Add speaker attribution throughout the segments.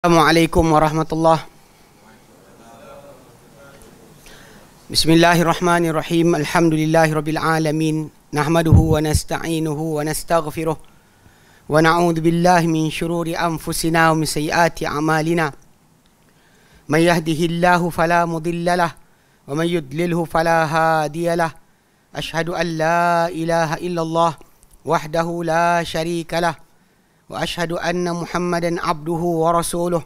Speaker 1: Assalamualaikum warahmatullahi. Bismillahirrahmanirrahim. Alhamdulillahirabbil alamin. Nahmaduhu wa nasta'inuhu wa nastaghfiruh. Wa na'udzu billahi min shururi anfusina wa min sayyiati a'malina. May yahdihillahu fala mudhillalah wa may yudlilhu fala hadiyalah. Ashhadu an la ilaha illallah wahdahu la syarikalah. Wa ashhadu anna Muhammadan abduhu wa rasuluh.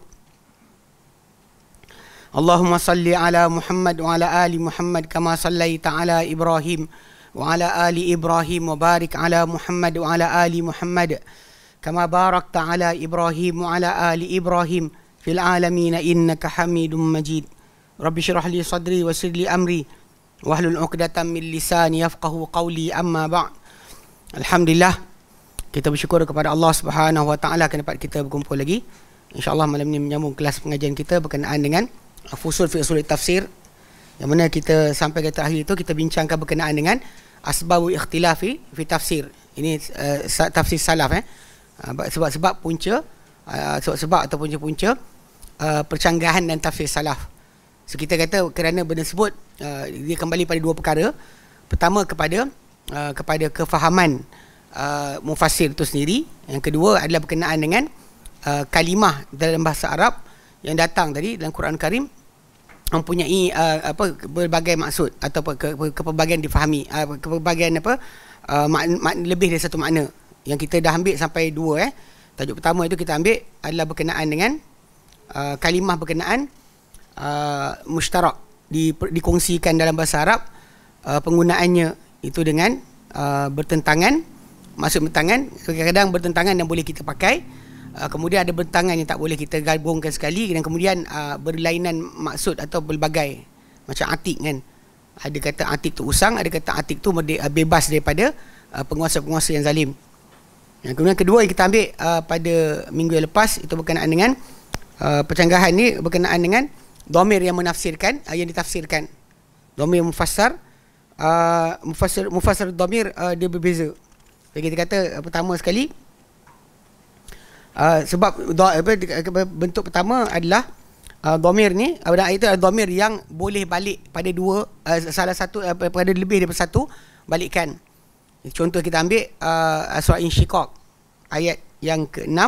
Speaker 1: Allahumma salli ala Muhammad wa ala ali Muhammad kama sallaita ala Ibrahim wa ala ali Ibrahim wa barik ala Muhammad wa ala ali Muhammad kama barakta ala Ibrahim wa ala ali Ibrahim fil alamin innaka Hamidum Majid. Rabbi shrah li sadri wa yassir li amri wahlul 'uqdatam min lisani yafqahu qawli, amma ba'd. Alhamdulillah, kita bersyukur kepada Allah Subhanahu Wa Taala kerana dapat kita berkumpul lagi. InsyaAllah malam ini menyambung kelas pengajian kita berkenaan dengan fusul fi usul tafsir, yang mana kita sampai ke terakhir itu kita bincangkan berkenaan dengan asbabul ikhtilafi fi tafsir. Ini tafsir salaf, sebab-sebab punca, sebab-sebab atau punca-punca percanggahan dan tafsir salaf. So kita kata kerana benda sebut dia kembali pada dua perkara. Pertama kepada kefahaman mufassir itu sendiri. Yang kedua adalah berkenaan dengan kalimah dalam bahasa Arab yang datang tadi dalam Quran Karim mempunyai berbagai maksud atau kepelbagaian difahami, kepelbagaian lebih dari satu makna. Yang kita dah ambil sampai dua. Tajuk pertama itu kita ambil adalah berkenaan dengan kalimah berkenaan mushtarak, dikongsikan dalam bahasa Arab, penggunaannya itu dengan bertentangan. Maksud bertentangan, kadang-kadang bertentangan yang boleh kita pakai, kemudian ada bertentangan yang tak boleh kita gabungkan sekali, dan kemudian berlainan maksud atau berbagai. Macam atik kan, ada kata atik tu usang, ada kata atik tu bebas daripada penguasa-penguasa yang zalim. Yang kemudian kedua yang kita ambil pada minggu yang lepas itu berkenaan dengan percanggahan ni berkenaan dengan dhamir yang menafsirkan, yang ditafsirkan. Dhamir mufassar, mufassar dhamir dia berbeza. Jadi kita kata pertama sekali, sebab bentuk pertama adalah dhamir ni, itu adalah dhamir yang boleh balik pada dua, salah satu pada lebih daripada satu balikan. Contoh kita ambil surah Insyiqaq ayat yang ke-6.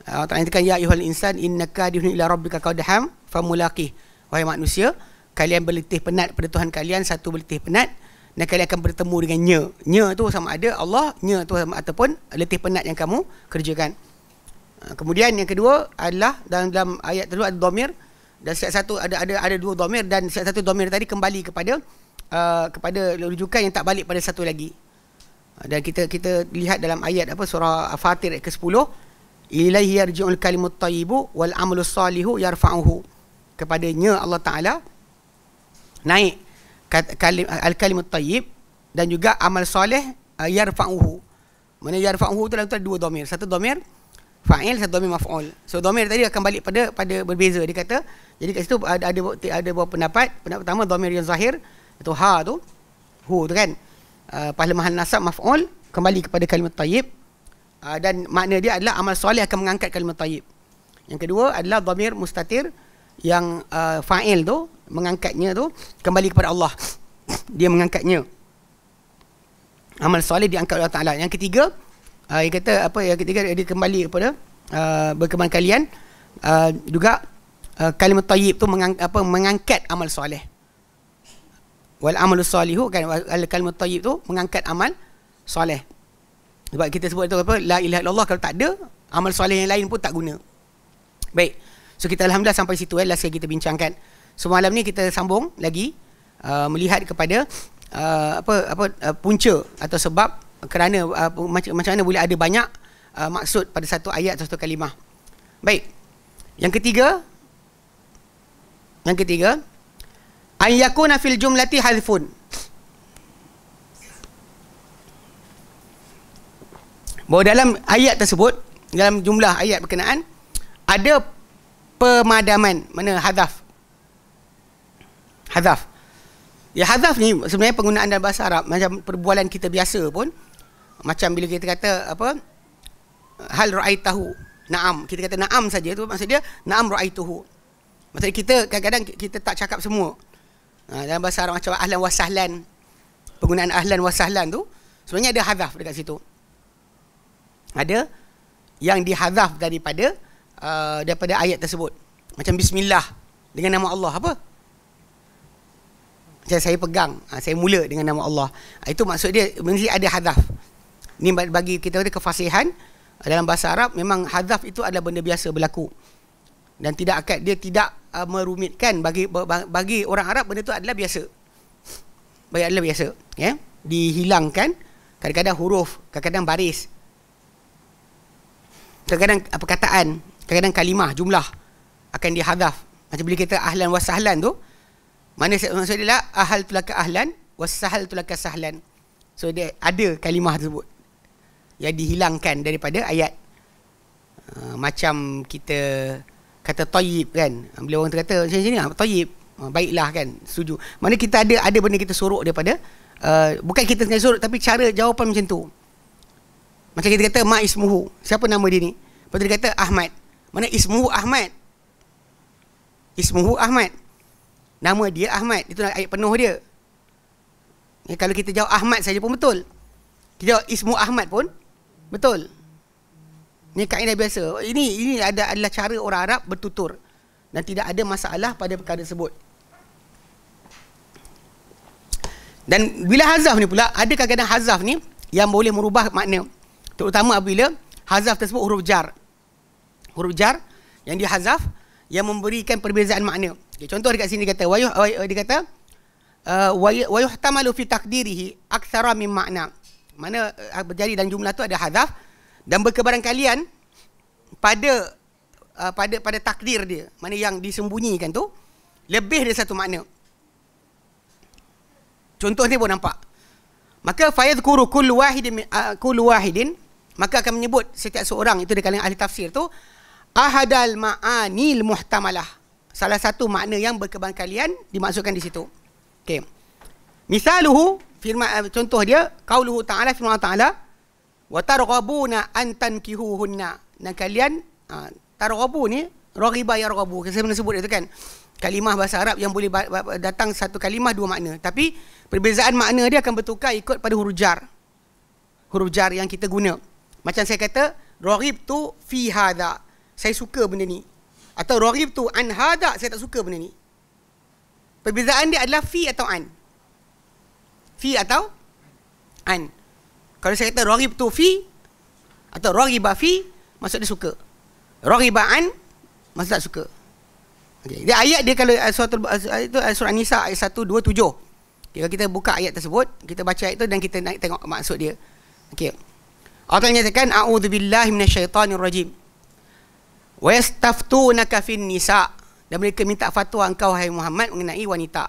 Speaker 1: Allah Ta'ala nyatakan, ya ayyuhal insan innaka kadihun ila rabbika qadham famulaqih. Wahai manusia, kalian berletih penat pada Tuhan kalian satu berletih penat, dan kalian akan bertemu dengan nya. Nya tu sama ada Allah, nya tu sama ataupun letih penat yang kamu kerjakan. Kemudian yang kedua adalah dalam ayat tersebut ada dhamir, dan setiap satu ada dua dhamir, dan setiap satu dhamir tadi kembali kepada rujukan yang tak balik pada satu lagi. Dan kita lihat dalam ayat surah Fatir ayat ke-10, ilaihi yarji'ul kalimut thayyibu wal amalus salihu yarfa'uhu. Kepadanya Allah Ta'ala naik al-kalimut thayyib, dan juga amal soleh yarfa'uhu. Mana yarfa'uhu tu dalam tu ada dua dhamir, satu dhamir fa'il, satu dhamir maf'ul. So dhamir tadi akan balik pada berbeza. Dia kata, jadi kat situ ada beberapa pendapat. Pendapat pertama, dhamir yang zahir itu ha tu, hu tu kan, pahala mahal nasab maf'ul, kembali kepada kalimat thayyib, dan makna dia adalah amal soleh akan mengangkat kalimat thayyib. Yang kedua adalah dhamir mustatir, yang fa'il tu, mengangkatnya tu kembali kepada Allah, dia mengangkatnya, amal soleh diangkat oleh Allah Ta'ala. Yang ketiga, yang kata yang ketiga dia kembali kepada berkembang kalian, juga kalimat thayyib tu mengangkat amal soleh. Wal amalus salihu kan, kalimat thayyib tu mengangkat amal soleh. Sebab kita sebut tu la ilaha illallah, kalau tak ada amal soleh yang lain pun tak guna. Baik, so kita alhamdulillah sampai situ last kali kita bincangkan. So malam ni kita sambung lagi, melihat kepada punca atau sebab kerana macam mana boleh ada banyak maksud pada satu ayat atau satu kalimah. Baik, yang ketiga an yakuna fil jumlati hadfun. Bahawa dalam ayat tersebut, dalam jumlah ayat berkenaan, ada pemadaman, mana hadaf. Ya, hadaf ni sebenarnya penggunaan dalam bahasa Arab macam perbualan kita biasa pun. Macam bila kita kata hal ra'aitahu, Naam, kita kata naam saja tu maksud dia naam ra'aituhu. Maksudnya kita kadang-kadang kita tak cakap semua. Dalam bahasa Arab macam ahlan wa sahlan. Penggunaan ahlan wa sahlan tu sebenarnya ada hazaf dekat situ. Ada yang dihazaf daripada ayat tersebut. Macam bismillah dengan nama Allah apa? Macam saya pegang, saya mula dengan nama Allah. Itu maksud dia mesti ada hazaf. Ni bagi kita ada kefasihan dalam bahasa Arab, memang hazaf itu adalah benda biasa berlaku. Dan dia tidak merumitkan bagi orang Arab, benda itu adalah biasa. Adalah biasa, ya. Dihilangkan kadang-kadang huruf, kadang-kadang baris. Kadang-kadang perkataan, kadang-kadang kalimah, jumlah akan dihazaf. Macam bila kita ahlan wa sahlan tu, mana maksud dia lah ahal tulaka ahlan wasahal tulaka sahlan. So dia ada kalimah tersebut yang dihilangkan daripada ayat. Macam kita kata tayyib kan, bila orang kata macam ni tayyib, baiklah kan, setuju. Mana kita ada benda kita sorok daripada bukan kita sengaja sorok, tapi cara jawapan macam tu. Macam kita kata ma ismuhu, siapa nama dia ni? Lepas tu dia kata Ahmad. Mana ismuhu Ahmad? Ismuhu Ahmad, nama dia Ahmad, itu ayat penuh dia. Kalau kita jawab Ahmad saja pun betul, kita jawab ismu Ahmad pun betul. Ini kaedah biasa. Ini adalah cara orang Arab bertutur, dan tidak ada masalah pada perkara tersebut. Dan bila hazaf ni pula, ada kadang-kadang hazaf ni yang boleh merubah makna, terutama apabila hazaf tersebut huruf jar. Huruf jar yang dihazaf yang memberikan perbezaan makna. Okay, contoh dekat sini dia kata wa yuhtamalu fi taqdirihi aktsara min makna. Mana berjadi dalam jumlah tu ada hazaf dan berkebaran kalian pada takdir dia, mana yang disembunyikan tu lebih dari satu makna. Contoh ni pun nampak. Maka fayadhkuru kullu wahidin, maka akan menyebut setiap seorang itu di kalangan ahli tafsir tu ahadal ma'anil muhtamalah, salah satu makna yang berkebaran kalian dimaksudkan di situ. Okey. Misaluhu, firman contoh dia qauluhu ta'ala, firman ta'ala wa targhabuna an tankihuhunna. Dan kalian targhabu ni raghiba yarghabu, saya pernah sebut itu kan, kalimah bahasa Arab yang boleh datang satu kalimah dua makna, tapi perbezaan makna dia akan bertukar ikut pada huruf jar. Huruf jar yang kita guna. Macam saya kata raghibtu fi hadha, saya suka benda ni. Atau raghibtu an hadha, saya tak suka benda ni. Perbezaan dia adalah fi atau an. Fi atau an. Kalau saya kata raghibtu fi atau raghiba fi, maksud dia suka. Raghiba an, maksud tak suka. Okay. Dia ayat dia kalau itu surah An-Nisa ayat 127. Okay, kalau kita buka ayat tersebut, kita baca ayat itu dan kita nak tengok maksud dia. Okey. Allah nyatakan a'udzubillahi minasyaitonir rajim. Wa yastaftunaka fin nisa, dan mereka minta fatwa engkau hai Muhammad mengenai wanita.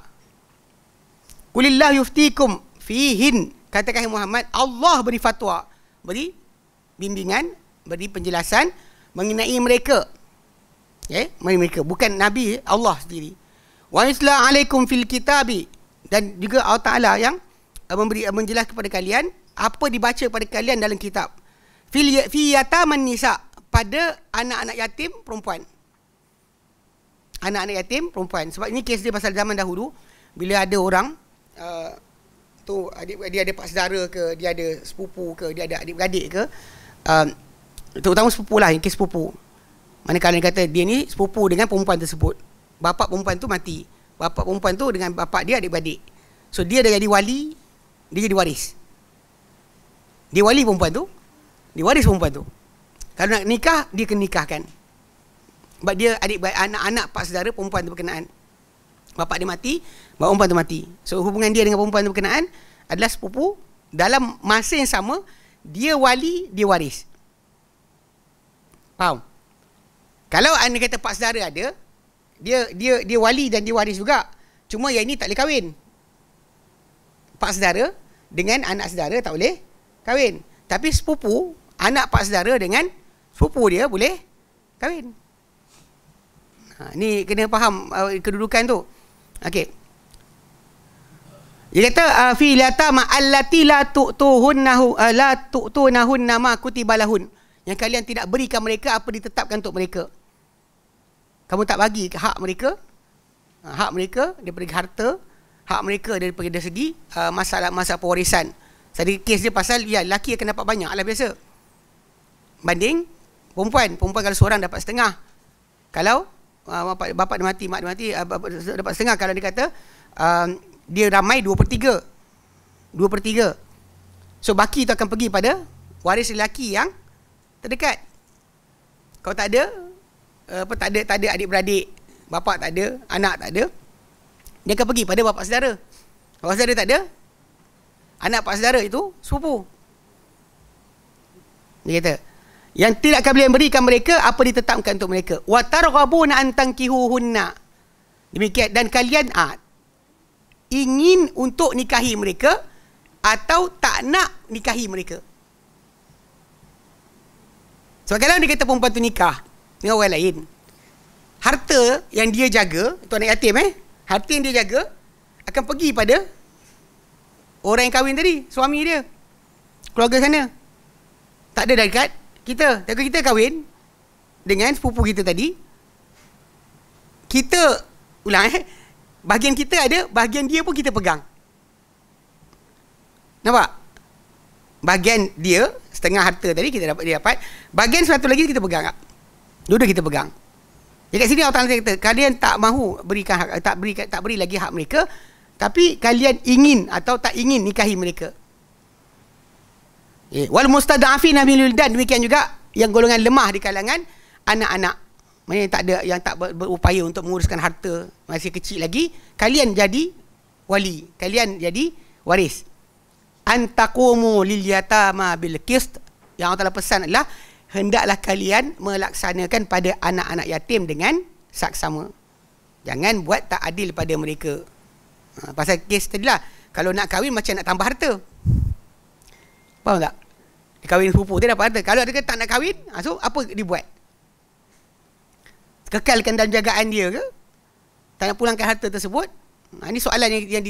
Speaker 1: Qulillahu yuftikum fihin, katakan hai Muhammad, Allah beri fatwa, beri bimbingan, beri penjelasan mengenai mereka. Mereka, bukan Nabi, Allah sendiri. Wa yusla alaikum fil kitabi, dan juga Allah Ta'ala yang menjelaskan kepada kalian apa dibaca pada kalian dalam kitab. Fi yataman nisa, pada anak-anak yatim perempuan. Anak-anak yatim perempuan. Sebab ini kes dia pasal zaman dahulu, bila ada orang dia ada pak saudara ke, dia ada sepupu ke, dia ada adik-beradik ke, terutama sepupu lah, kes sepupu. Manakala dia kata dia ni sepupu dengan perempuan tersebut, bapa perempuan tu mati, bapa perempuan tu dengan bapa dia adik-beradik. So dia dah jadi wali, dia jadi waris. Dia wali perempuan tu, dia waris perempuan tu. Kalau nak nikah, dia kena nikahkan. Sebab dia anak-anak pak saudara perempuan tu berkenaan. Bapa dia mati, bapa perempuan tu mati. So hubungan dia dengan perempuan tu berkenaan adalah sepupu. Dalam masa yang sama, dia wali, dia waris. Faham? Kalau anda kata pak saudara ada, dia wali dan dia waris juga. Cuma yang ini tak boleh kahwin. Pak saudara dengan anak saudara tak boleh kahwin. Tapi sepupu, anak pak saudara dengan sepupu dia boleh kahwin. Ni kena faham kedudukan tu. Okey. Dia kata fi latama allati la tu'tunahunna ma kutiba lahun. yang kalian tidak berikan mereka apa ditetapkan untuk mereka. Kamu tak bagi hak mereka, hak mereka daripada harta, hak mereka daripada segi masalah pewarisan. Jadi kes dia pasal lelaki akan dapat banyak lah biasa banding perempuan. Perempuan kalau seorang dapat setengah, kalau bapak dia mati, mak dia mati, dapat setengah. Kalau dia kata dia ramai 2/3, so baki tu akan pergi pada waris lelaki yang terdekat. Kalau tak ada tak ada adik-beradik, bapa tak ada, anak tak ada, dia akan pergi pada bapa saudara. Bapa saudara tak ada, anak pak saudara itu sepupu. Dia kata yang tidak akan boleh berikan mereka apa ditetapkan untuk mereka. Wa targhabuna an tankihuhunna. Demikian, dan kalian ingin untuk nikahi mereka atau tak nak nikahi mereka. Sebab kalau dia kata perempuan tu nikah dengan orang lain, harta yang dia jaga, tu anak yatim harta yang dia jaga akan pergi pada orang yang kahwin tadi, suami dia, keluarga sana. Tak ada dekat kita. Kalau kita kahwin dengan sepupu kita tadi, kita ulang bahagian kita ada, bahagian dia pun kita pegang. Nampak? Bahagian dia, setengah harta tadi dia dapat. Bahagian satu lagi kita pegang. Dua-dua kita pegang. Dekat sini Allah Ta'ala kata, kalian tak mahu berikan hak, tak beri lagi hak mereka, tapi kalian ingin atau tak ingin nikahi mereka. Wal mustad'afina minal wildan, demikian juga yang golongan lemah di kalangan anak-anak. Maksudnya tak ada, yang tak berupaya untuk menguruskan harta, masih kecil lagi, kalian jadi wali, kalian jadi waris. Antaqumu lil yatama bil qist, yang Allah Ta'ala pesan adalah hendaklah kalian melaksanakan pada anak-anak yatim dengan saksama. Jangan buat tak adil pada mereka. Pasal kes tadi lah, kalau nak kahwin macam nak tambah harta. Faham tak? Dia kahwin sepupu dia dapat harta. Kalau dia kata tak nak kahwin, so apa dibuat? Kekalkan dalam jagaan dia ke? Tak nak pulangkan harta tersebut? Ini soalan yang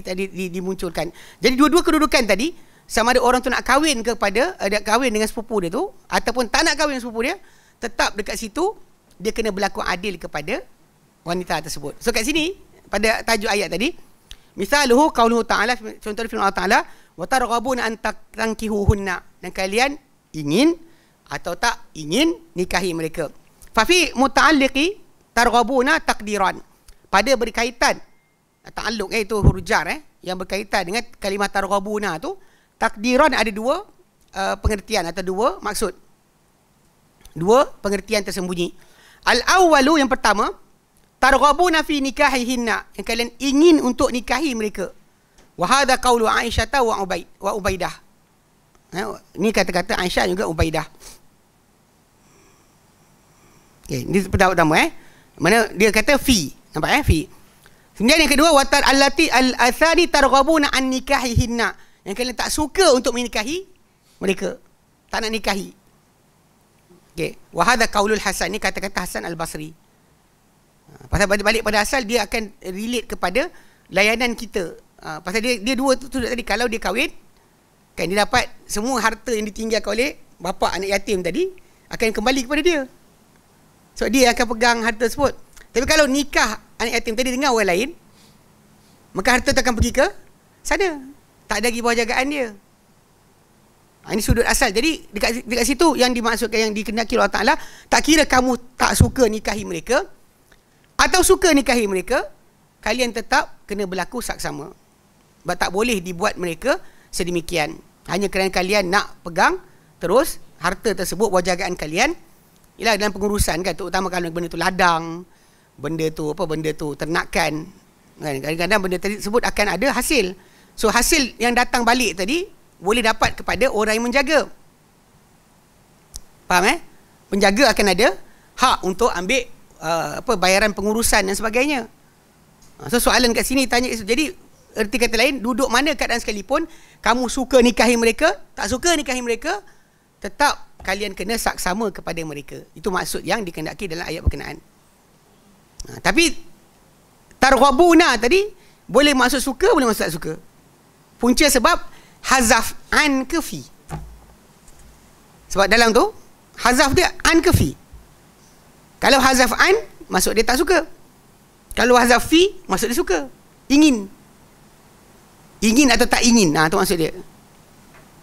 Speaker 1: dimunculkan. Jadi dua-dua kedudukan tadi, sama ada orang tu nak kahwin kahwin dengan sepupu dia tu, ataupun tak nak kahwin dengan sepupu dia, tetap dekat situ dia kena berlaku adil kepada wanita tersebut. So kat sini pada tajuk ayat tadi, misaluhu qauluhu ta'ala, contoh firman Allah Ta'ala, wa targhabuna an tankihuhunna, dan kalian ingin atau tak ingin nikahi mereka. Fa fi muta'alliqi targhabuna taqdiran, pada berkaitan ta'alluq itu huruf jar yang berkaitan dengan kalimah targhabuna tu, takdiran ada dua pengertian atau dua maksud. Dua pengertian tersembunyi. Al-awwalu, yang pertama, targhabuna fi nikahihinna, yang kalian ingin untuk nikahi mereka. Wa hadha qaulu Aisyah wa Ubaidah. Ini kata-kata Aisyah juga Ubaidah. Okey, ini pertama mana dia kata fi. Nampak fi. Kemudian yang kedua, watar allati al-athani targhabuna an nikahihinna, yang kalian tak suka untuk menikahi mereka, tak nak nikahi. Okey, wa hadha qaulul Hasan, ni kata-kata Hasan Al-Basri. Pasal balik pada asal dia akan relate kepada layanan kita. Pasal dia dua tu tadi, kalau dia kahwin kan dia dapat semua harta yang ditinggalkan oleh bapa anak yatim tadi akan kembali kepada dia. So dia akan pegang harta tersebut. Tapi kalau nikah anak yatim tadi dengan orang lain, maka harta tu akan pergi ke sana. Tak ada lagi bawah jagaan dia. Ini sudut asal. Jadi dekat situ yang dimaksudkan, yang dikehendaki Allah Ta'ala, tak kira kamu tak suka nikahi mereka atau suka nikahi mereka, kalian tetap kena berlaku saksama. Sebab tak boleh dibuat mereka sedemikian. Hanya kerana kalian nak pegang terus harta tersebut bawah jagaan kalian. Ialah dalam pengurusan kan, terutama kalau benda tu ladang, benda tu ternakan kan, kadang-kadang benda tersebut akan ada hasil. So hasil yang datang balik tadi boleh dapat kepada orang yang menjaga. Faham Penjaga akan ada hak untuk ambil bayaran pengurusan dan sebagainya. So soalan kat sini tanya, jadi erti kata lain, duduk mana keadaan sekalipun, kamu suka nikahi mereka, tak suka nikahi mereka, tetap kalian kena saksama kepada mereka. Itu maksud yang dikehendaki dalam ayat berkenaan. Tapi targhabuna tadi boleh maksud suka, boleh maksud tak suka. Punca sebab hazaf an ke fi. Sebab dalam tu hazaf dia an ke fi? Kalau hazaf an, maksud dia tak suka. Kalau hazaf fi, maksud dia suka. Ingin. Ingin atau tak ingin. Itu maksud dia.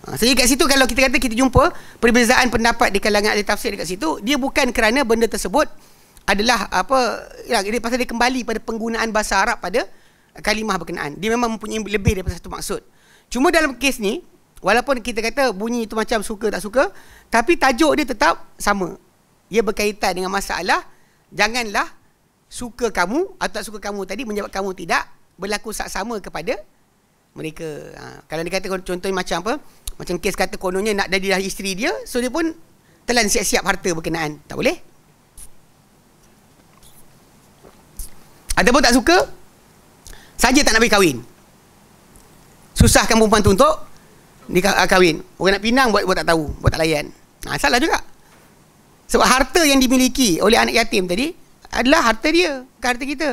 Speaker 1: Jadi kat situ kalau kita kata kita jumpa perbezaan pendapat di kalangan ahli tafsir dekat situ, dia bukan kerana benda tersebut adalah apa, ya, dia pasal dia kembali pada penggunaan bahasa Arab pada kalimah berkenaan. Dia memang mempunyai lebih daripada satu maksud. Cuma dalam kes ni, walaupun kita kata bunyi itu macam suka tak suka, tapi tajuk dia tetap sama. Ia berkaitan dengan masalah janganlah suka kamu atau tak suka kamu tadi menyebabkan kamu tidak berlaku sama kepada mereka. Kalau dia kata contohnya macam apa? Macam kes kata kononnya nak jadi dah isteri dia, so dia pun telan siap-siap harta berkenaan. Tak boleh. Ataupun tak suka, saja tak nak bagi kahwin. Susahkan perempuan tu untuk kahwin. Orang nak pinang buat tak tahu, buat tak layan. Salah juga. Sebab harta yang dimiliki oleh anak yatim tadi adalah harta dia, bukan harta kita.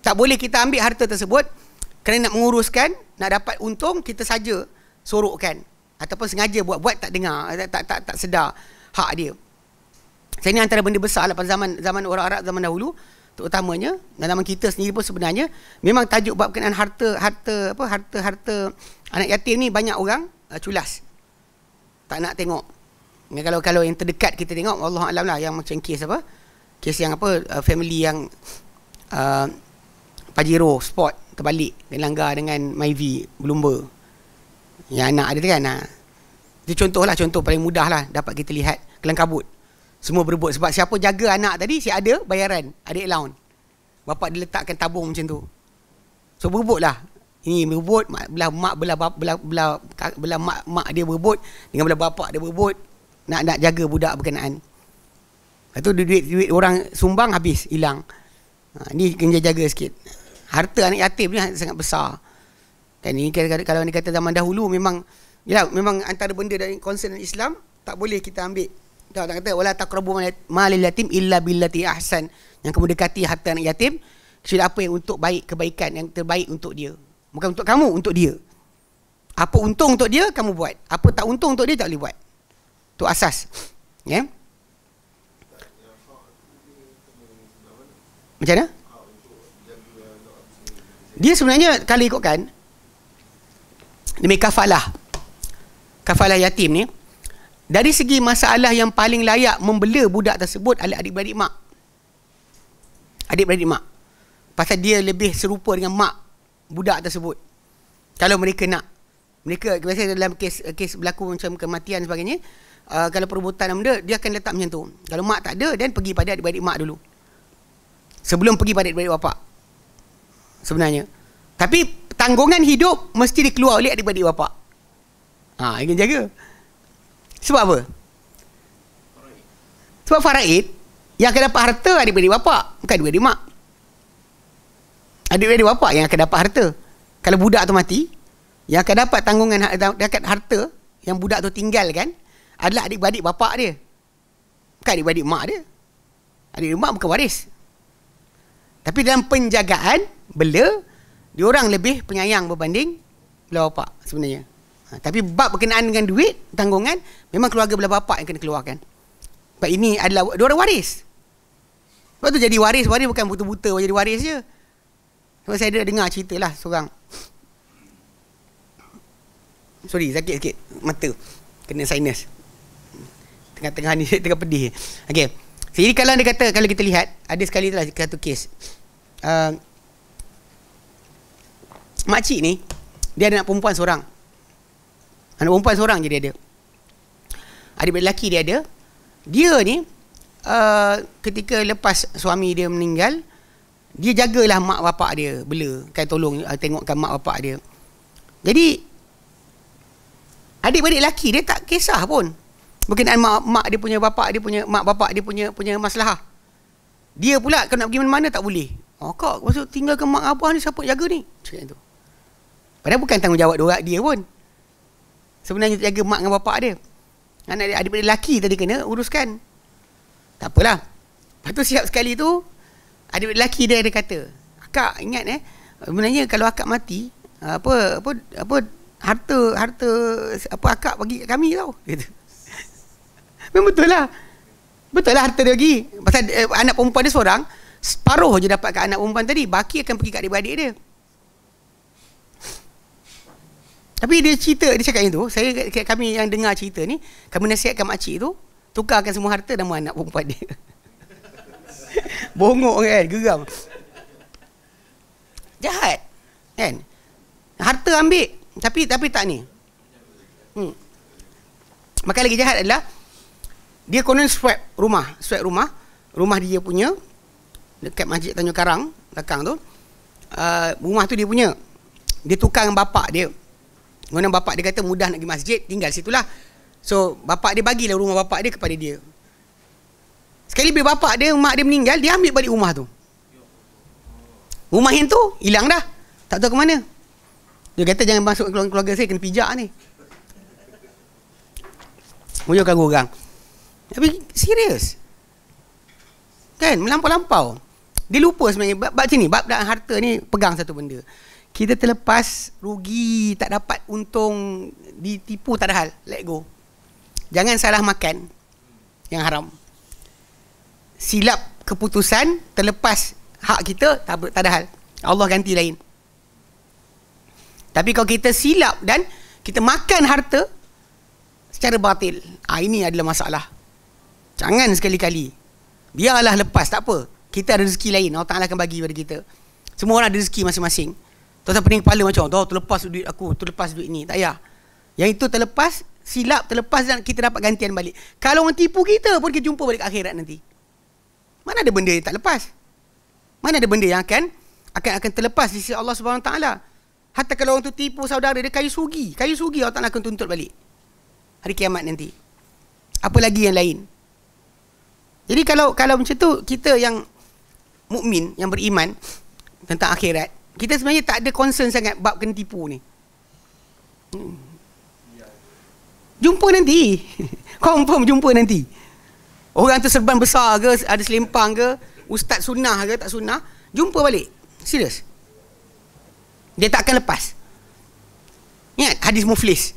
Speaker 1: Tak boleh kita ambil harta tersebut kerana nak menguruskan, nak dapat untung, kita saja sorokkan ataupun sengaja buat tak dengar, tak sedar hak dia. Ini antara benda besar lah pada zaman orang Arab zaman dahulu, terutamanya dan zaman kita sendiri pun sebenarnya memang tajuk bab berkenaan harta anak yatim ni banyak orang culas. Tak nak tengok. Kalau yang terdekat kita tengok, Allah alam lah, yang macam kes apa? Kes yang apa, family yang Pajero Sport terbalik dan langgar dengan Myvi berlumba. Yang anak ada tu kan. Itu contoh paling mudah lah dapat kita lihat kelang kabut. Semua berebut sebab siapa jaga anak tadi, si ada bayaran, ada allowance. Bapak dia letakkan tabung macam tu. So berebut lah. Ini berebut, belah mak dia berebut dengan belah bapak dia berebut nak jaga budak berkenaan. Lepas tu duit orang sumbang habis, hilang. Ni kena jaga sikit. Harta anak yatim ni sangat besar. Dan ini kalau ni kata zaman dahulu memang antara benda dari concern Islam tak boleh kita ambil. Tak kata wala taqrabu malil yatim illa billati ahsan. Yang kamu dekati harta anak yatim kecuali apa yang untuk kebaikan yang terbaik untuk dia. Bukan untuk kamu, untuk dia. Apa untung untuk dia, kamu buat. Apa tak untung untuk dia, tak boleh buat. Itu asas. Ya? Macam mana? Dia sebenarnya kalau ikutkan demi kafalah yatim ni, dari segi masalah yang paling layak membela budak tersebut adalah adik-beradik mak. Adik-beradik mak. Pasal dia lebih serupa dengan mak budak tersebut. Kalau mereka nak, mereka biasanya dalam kes berlaku macam kematian sebagainya, kalau perebutan benda, dia akan letak macam tu. Kalau mak tak ada, dan pergi pada adik-beradik mak dulu sebelum pergi pada adik-beradik bapak sebenarnya. Tapi tanggungan hidup mesti dikeluar oleh adik-beradik bapak. Ingin jaga. Sebab apa? Sebab faraid yang akan dapat harta adik-beradik bapak, bukan adik-beradik mak. Adik-beradik bapak yang akan dapat harta. Kalau budak tu mati, yang akan dapat tanggungan dekat harta yang budak tu tinggalkan adalah adik-beradik bapak dia, bukan adik-beradik mak dia. Adik-beradik mak bukan waris. Tapi dalam penjagaan bela, diorang lebih penyayang berbanding belah bapak sebenarnya. Tapi bab berkenaan dengan duit, tanggungan, memang keluarga belah bapak yang kena keluarkan. Sebab ini adalah diorang waris. Sebab tu jadi waris bukan buta-buta jadi waris je. Sebab saya ada dengar cerita lah seorang. Sorry, sakit sikit mata, kena sinus. Tengah-tengah ni tengah pedih. Okey. Jadi kalau dia kata, kalau kita lihat, ada sekali tu lah satu kes. Makcik ni, dia ada anak perempuan seorang. Anak perempuan seorang je dia ada. Adik-beradik lelaki dia ada. Dia ni, ketika lepas suami dia meninggal, dia jagalah mak bapak dia, bela, kan tolong tengokkan mak bapak dia. Jadi adik-beradik lelaki dia tak kisah pun berkenaan mak dia punya bapak dia punya, mak bapak dia punya masalah. Dia pula kalau nak pergi mana-mana tak boleh. Kak, maksud tinggalkan mak abah ni, siapa jaga ni? Cakap tu. Padahal bukan tanggungjawab dia pun. Sebenarnya jaga mak dengan bapak dia. Anak adik-beradik lelaki tadi kena uruskan. Tak apalah. Lepas tu siap sekali tu, adik-beradik lelaki dia ada kata, "Akak ingat sebenarnya kalau akak mati, harta apa akak bagi kat kami tau." Gitu. Memang betul lah. Betul lah harta dia bagi. Pasal anak perempuan dia seorang, separuh je dapat kat anak perempuan tadi, baki akan pergi kat adik-beradik dia. Tapi dia cerita, dia cakap itu, kami yang dengar cerita ni, kami nasihatkan makcik tu, tukarkan semua harta nama anak perempuan dia. Bongok kan, geram. Jahat kan. Harta ambil, tapi tak ni. Maka lagi jahat adalah dia konon swap rumah dia punya dekat Masjid Tanjung Karang belakang tu. Rumah tu dia punya. Dia tukar dengan bapak dia. Konon bapak dia kata mudah nak pergi masjid, tinggal situlah. So bapak dia bagilah rumah bapak dia kepada dia. Sekali bila bapak dia, mak dia meninggal, dia ambil balik rumah tu. Rumah yang tu hilang dah. Tak tahu ke mana. Dia kata jangan masuk keluarga saya, kena pijak ni. Mujurkan orang. Tapi serius. Kan, melampau-lampau. Dia lupa sebenarnya. Bab sini, bab harta ni pegang satu benda. Kita terlepas, rugi, tak dapat untung, ditipu, tak ada hal. Let go. Jangan salah makan yang haram. Silap keputusan, terlepas hak kita, tak ada hal. Allah ganti lain. Tapi kalau kita silap dan kita makan harta secara batil, ini adalah masalah. Jangan sekali-kali. Biarlah lepas, tak apa. Kita ada rezeki lain, Allah Ta'ala akan bagi pada kita. Semua orang ada rezeki masing-masing. Tuan-tuan pening kepala macam, terlepas duit aku, terlepas duit ni. Tak payah. Yang itu terlepas, silap, terlepas dan kita dapat gantian balik. Kalau orang tipu kita pun kita jumpa balik akhirat nanti. Mana ada benda yang tak lepas? Mana ada benda yang akan terlepas di sisi Allah Subhanahu Wa Taala? Hatta kalau orang tu tipu saudara dia, kayu sugi Allah Ta'ala akan tuntut balik hari kiamat nanti. Apa lagi yang lain? Jadi kalau macam tu, kita yang mukmin, yang beriman tentang akhirat, kita sebenarnya tak ada concern sangat bab kena tipu ni. Jumpa nanti. Confirm jumpa nanti. Orang tu serban besar ke, ada selempang ke, ustaz sunnah ke tak sunnah, jumpa balik. Serius. Dia tak akan lepas. Ingat hadis muflis.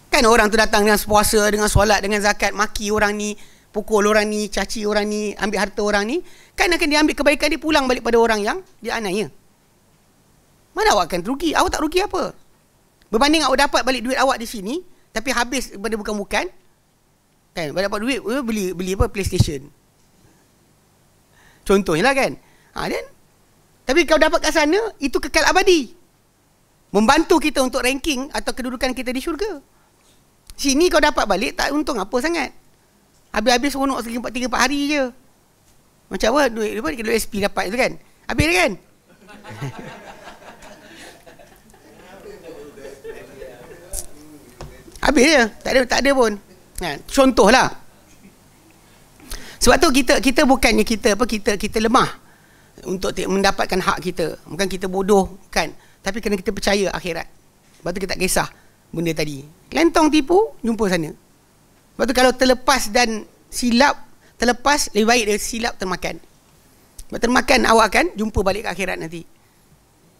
Speaker 1: Kan orang tu datang dengan puasa, dengan solat, dengan zakat, maki orang ni, pukul orang ni, caci orang ni, ambil harta orang ni, kan akan dia ambil kebaikan dia pulang balik pada orang yang dia aniaya. Mana awak akan rugi? Awak tak rugi apa? Berbanding awak dapat balik duit awak di sini, tapi habis pada bukan-bukan, kan, dapat duit beli apa, PlayStation. Contohnya lah kan. Dan tapi kalau dapat kat sana, itu kekal abadi. Membantu kita untuk ranking atau kedudukan kita di syurga. Sini kau dapat balik, tak untung apa sangat. Habis-habis seronok 3-4 hari je. Macam apa? Duit SP dapat tu kan? Habis dah kan? Habis je. Tak ada pun. Contohlah. Sebab tu kita bukannya kita lemah untuk mendapatkan hak kita. Bukan kita bodoh kan, tapi kena kita percaya akhirat. Sebab tu kita tak kisah benda tadi. Lentong tipu, jumpa sana. Sebab tu kalau terlepas dan silap, terlepas lebih baik dia silap termakan. Sebab termakan awak akan jumpa balik ke akhirat nanti.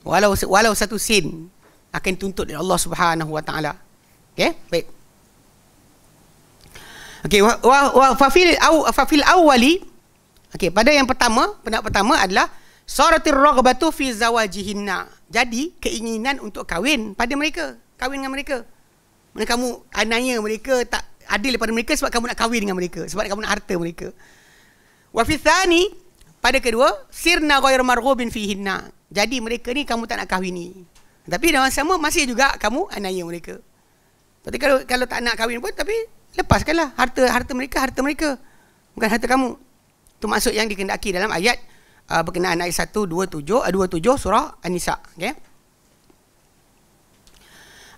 Speaker 1: Walau satu sen akan tuntut dari Allah Subhanahu Wa Taala. Okey, baik. Okey, fafil awwali. Okey, pada yang pertama, pendapat pertama adalah saratir raghbatu fi zawajihinna. Jadi, keinginan untuk kahwin pada mereka, kahwin dengan mereka. Mana kamu anaya mereka, tak adil daripada mereka sebab kamu nak kahwin dengan mereka, sebab kamu nak harta mereka. Wa fi tsani, pada kedua, sirna ghairu marghubin fihinna. Jadi mereka ni kamu tak nak kahwini. Tapi dalam sama masih juga kamu anaya mereka. Tapi kalau tak nak kahwin pun, tapi lepaskanlah harta mereka, bukan harta kamu. Itu maksud yang dikehendaki dalam ayat berkenaan ayat 127 surah An-Nisa. Okey.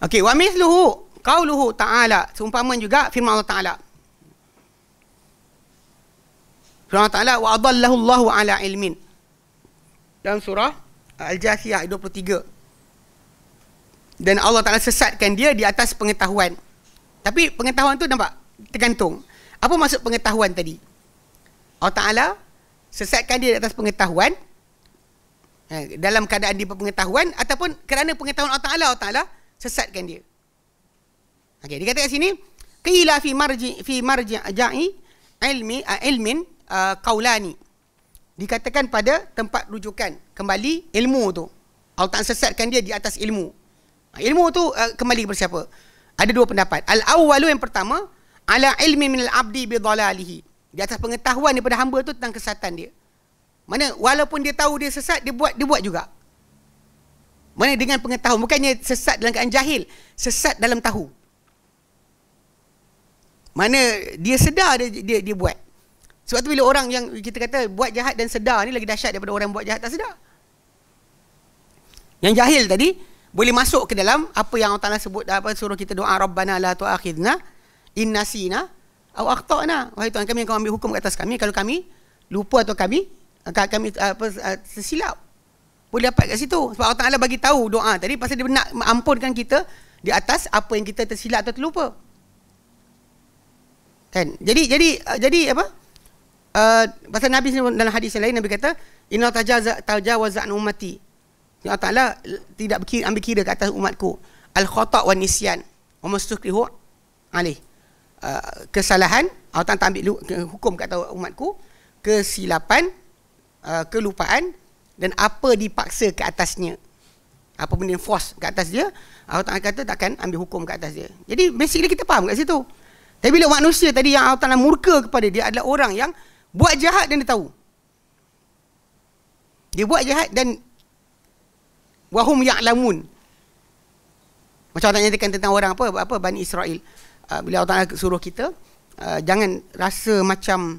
Speaker 1: Okey, wa mithluhu qauluhu ta'ala, seumpama juga firman Allah Taala. Firman Allah Taala, wa adallahu Allahu ala ilmin. Dalam surah Al-Jathiyah ayat 23. Dan Allah Taala sesatkan dia di atas pengetahuan. Tapi pengetahuan tu nampak tergantung. Apa maksud pengetahuan tadi? Allah Ta'ala sesatkan dia di atas pengetahuan, dalam keadaan dia berpengetahuan, ataupun kerana pengetahuan Allah Ta'ala sesatkan dia. Okay, dia kata kat sini, qila fi marji'i ilmin qaulani. Dikatakan pada tempat rujukan kembali ilmu tu. Allah Ta'ala sesatkan dia di atas ilmu. Ilmu tu kembali kepada siapa? Ada dua pendapat. Al-awwalu, yang pertama, ala ilmi minal abdi bi dhalalihi. Di atas pengetahuan daripada hamba tu tentang kesesatan dia. Mana walaupun dia tahu dia sesat, dia buat juga. Mana dengan pengetahuan, bukannya sesat dalam keadaan jahil, sesat dalam tahu. Mana dia sedar dia buat. Sebab tu bila orang yang kita kata buat jahat dan sedar ni lagi dahsyat daripada orang buat jahat tak sedar. Yang jahil tadi boleh masuk ke dalam apa yang Allah Ta'ala sebut, apa suruh kita doa, Rabbana la tu'akhidna in nasina aw akhtana. Wahai Tuhan kami, Engkau ambil hukum ke atas kami kalau kami lupa atau kami tersilap. Boleh dapat kat situ. Sebab Allah Ta'ala bagi tahu doa tadi pasal dia nak ampunkan kita di atas apa yang kita tersilap atau terlupa. Kan? Jadi apa? Pasal Nabi dalam hadis yang lain Nabi kata, inna tajawaza an ummati. Allah Ta'ala tidak ambil kira ke atas umatku al khata' wa nisyan wa mastukrihu alaih. Kesalahan Allah Ta'ala ambil hukum ke atas umatku, kesilapan, kelupaan dan apa dipaksa ke atasnya, apa benda yang force ke atas dia, Allah Ta'ala kata takkan ambil hukum ke atas dia. Jadi basically kita faham kat situ. Tapi bila manusia tadi yang Allah Ta'ala murka kepada dia adalah orang yang buat jahat dan dia tahu. Dia buat jahat dan wahum ya'lamun. Macam Allah nyatakan tentang orang apa Bani Israel. Bila Allah Ta'ala suruh kita jangan rasa macam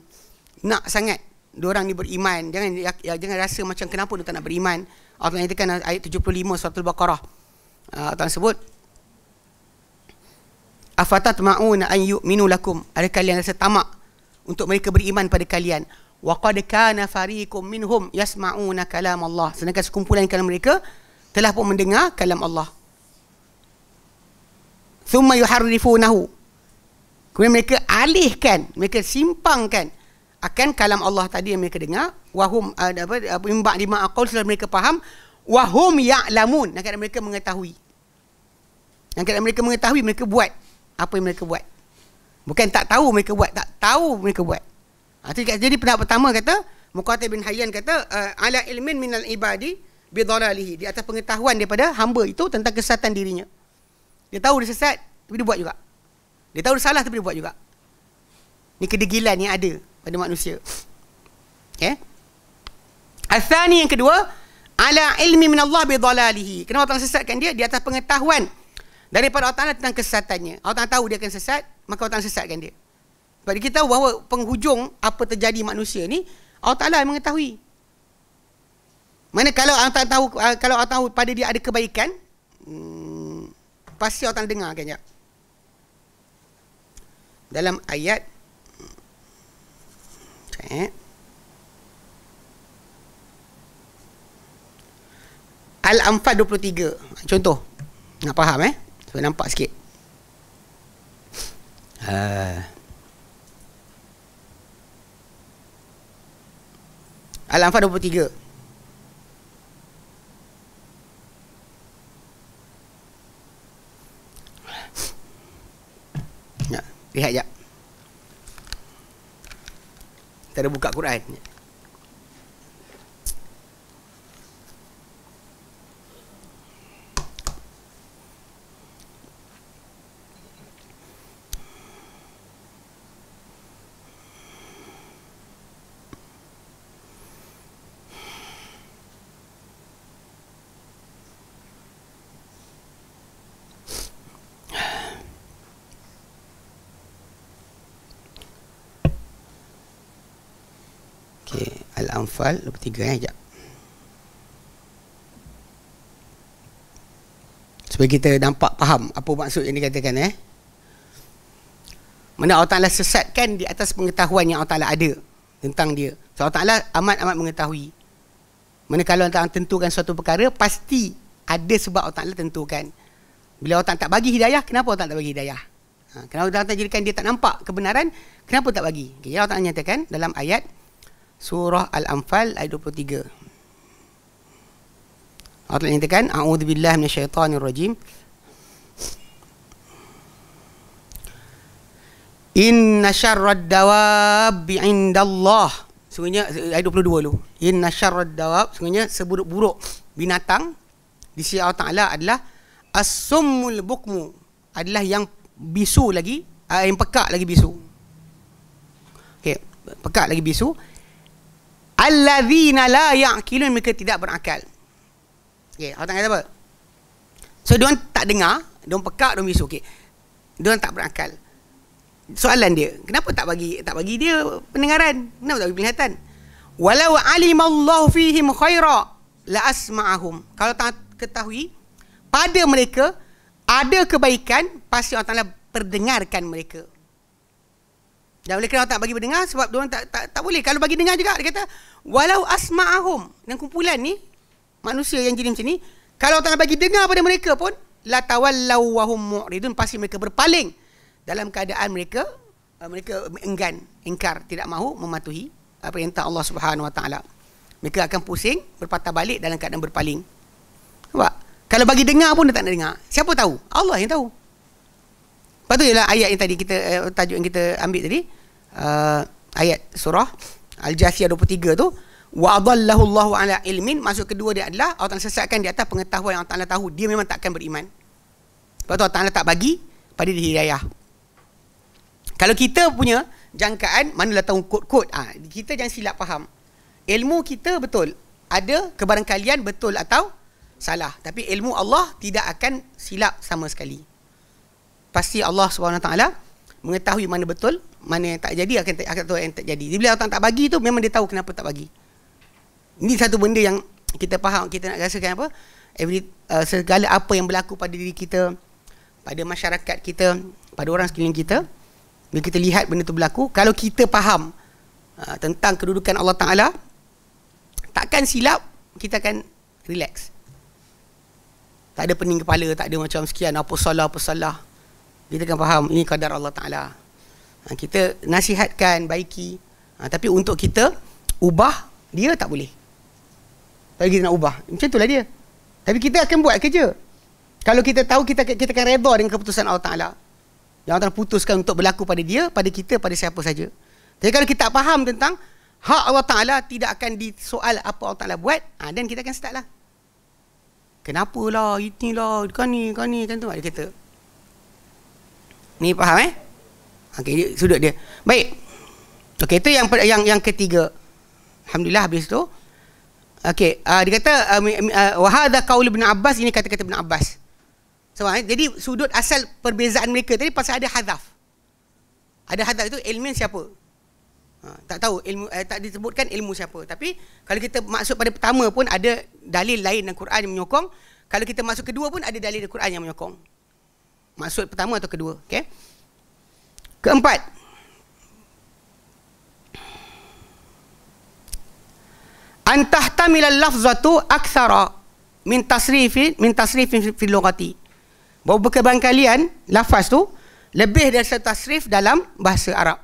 Speaker 1: nak sangat diorang ni beriman, jangan rasa macam kenapa dia tak nak beriman. Allah nyatakan ayat 75 surah Al-Baqarah. Allah Ta'ala sebut, afatatma'una an yu'minu lakum, ada kalian rasa tamak untuk mereka beriman pada kalian. Wa qad kana fariqum minhum yasma'una kalam Allah, sedangkan sekumpulan kalam mereka telah pun mendengar kalam Allah. Thumma yuharrifunahu, kemudian mereka alihkan, mereka simpangkan akan kalam Allah tadi yang mereka dengar. Wahum imba' lima aqul, setelah mereka faham. Wahum ya'lamun, dan kadang mereka mengetahui. Dan kadang mereka mengetahui, mereka buat apa yang mereka buat. Bukan tak tahu mereka buat, tak tahu mereka buat. Jadi pendapat pertama kata, Muqatil bin Hayyan kata, ala ilmin minal ibadi bidhalalihi, di atas pengetahuan daripada hamba itu tentang kesesatan dirinya. Dia tahu dia sesat, tapi dia buat juga. Dia tahu dia salah, tapi dia buat juga. Ni kedegilan yang ada pada manusia. Okay. Al-thani, yang kedua, ala ilmi minallah bidhalalihi. Kenapa Allah sesatkan dia? Di atas pengetahuan daripada Allah Ta'ala tentang kesesatannya. Allah Ta'ala tahu dia akan sesat, maka Allah Ta'ala sesatkan dia. Sebab kita tahu bahawa penghujung apa terjadi manusia ni Allah Ta'ala yang mengetahui. Mana kalau Allah Ta'ala tahu, kalau Allah tahu pada dia ada kebaikan, pasti Allah Ta'ala dengarkan je. Dalam ayat Al-Anfal 23. Contoh. Nak faham supaya nampak sikit. Al-Anfal 23. Ya, lihat jap. Kita ada buka Quran. Al-Anfal 23 sekejap. Supaya kita nampak faham apa maksud yang dikatakan Mana Allah Ta'ala sesatkan di atas pengetahuan yang Allah Ta'ala ada tentang dia. So Allah Ta'ala amat-amat mengetahui. Mana kalau Allah Ta'ala tentukan suatu perkara, pasti ada sebab Allah Ta'ala tentukan. Bila Allah Ta'ala tak bagi hidayah, kenapa Allah Ta'ala tak bagi hidayah? Kenapa Allah Ta'ala jadikan dia tak nampak kebenaran, kenapa tak bagi? Okay, Allah Ta'ala nyatakan dalam ayat Surah Al-Anfal ayat 23. Allah nyatakan, a'udzubillahi minasyaitonirrajim. Inna syarrad dawabi indallah. Sungguhnya ayat 22 dulu. Inna syarrad dawab, sungguhnya seburuk-buruk binatang di sisi Allah Taala adalah as-summul bukmu, adalah yang bisu lagi, yang pekak lagi bisu. Okey, pekak lagi bisu. Alladzina la ya'qilun, mereka tidak berakal. Okey, Allah Taala kata apa? So diorang tak dengar, diorang pekak, diorang bisu. Okey. Diorang tak berakal. Soalan dia, kenapa tak bagi dia pendengaran? Kenapa tak bagi penglihatan? Walau alimallahu fihim khaira la asma'ahum. Kalau tak ketahui pada mereka ada kebaikan, pasti Allah Taala perdengarkan mereka. Dan oleh kerana tak bagi pendengar, sebab diorang tak boleh. Kalau bagi dengar juga, dia kata walau asma'ahum. Dan kumpulan ni manusia yang jadi macam ni, kalau Allah Taala bagi dengar pada mereka pun, la tawallaw wa hum mu'ridun, pasti mereka berpaling dalam keadaan mereka enggan, ingkar, tidak mahu mematuhi perintah Allah Subhanahu Wa Taala. Mereka akan pusing, berpatah balik dalam keadaan berpaling. Nampak? Kalau bagi dengar pun dia tak nak dengar. Siapa tahu? Allah yang tahu. Lepas tu ialah ayat yang tadi kita tajuk yang kita ambil tadi, ayat surah Al-Jathiyah 23 tu, wa adallahu Allahu ala ilmin. Maksud kedua dia adalah Allah Taala sesatkan di atas pengetahuan yang Allah Taala tahu, dia memang takkan beriman. Lepas tu Allah Taala tak bagi pada dia hidayah. Kalau kita punya jangkaan, manalah tahu kod-kod, kita jangan silap faham. Ilmu kita betul, ada kebarangkalian betul atau salah, tapi ilmu Allah tidak akan silap sama sekali. Pasti Allah SWT mengetahui mana betul, mana yang tak jadi, akan tahu yang tak jadi. Bila Allah tak bagi tu, memang dia tahu kenapa tak bagi. Ini satu benda yang kita faham, kita nak rasakan apa? Segala apa yang berlaku pada diri kita, pada masyarakat kita, pada orang sekeliling kita, bila kita lihat benda tu berlaku, kalau kita faham tentang kedudukan Allah Ta'ala, takkan silap, kita akan relax. Tak ada pening kepala, tak ada macam sekian, apa salah. Kita akan faham, ini qadar Allah Ta'ala. Kita nasihatkan, baiki. Tapi untuk kita ubah, dia tak boleh. Tapi kita nak ubah, macam itulah dia. Tapi kita akan buat kerja. Kalau kita tahu, kita akan redha dengan keputusan Allah Ta'ala. Yang Allah putuskan untuk berlaku pada dia, pada kita, pada siapa saja. Tapi kalau kita tak faham tentang hak Allah Ta'ala, tidak akan disoal apa Allah Ta'ala buat, dan kita akan start lah. Kenapalah, inilah, kan ni, kan tu. Dia kata. Ni faham Okey, sudut dia. Baik. Okey, itu yang ketiga. Alhamdulillah, habis tu. Okey, dia kata, wa hadha qaul Ibn Abbas, ini kata-kata Ibn Abbas. So, jadi sudut asal perbezaan mereka tadi pasal ada hadaf. Ada hadaf itu ilmu siapa? Tak tahu ilmu, tak disebutkan ilmu siapa. Tapi kalau kita maksud pada pertama pun ada dalil lain dalam Quran yang menyokong. Kalau kita masuk kedua pun ada dalil dalam Quran yang menyokong. Maksud pertama atau kedua, okey? Keempat. Antahtamilal lafzatu aktsara min tasrifin fil lughati. Bahawa berkebarangkalian lafaz tu lebih dari satu tasrif dalam bahasa Arab.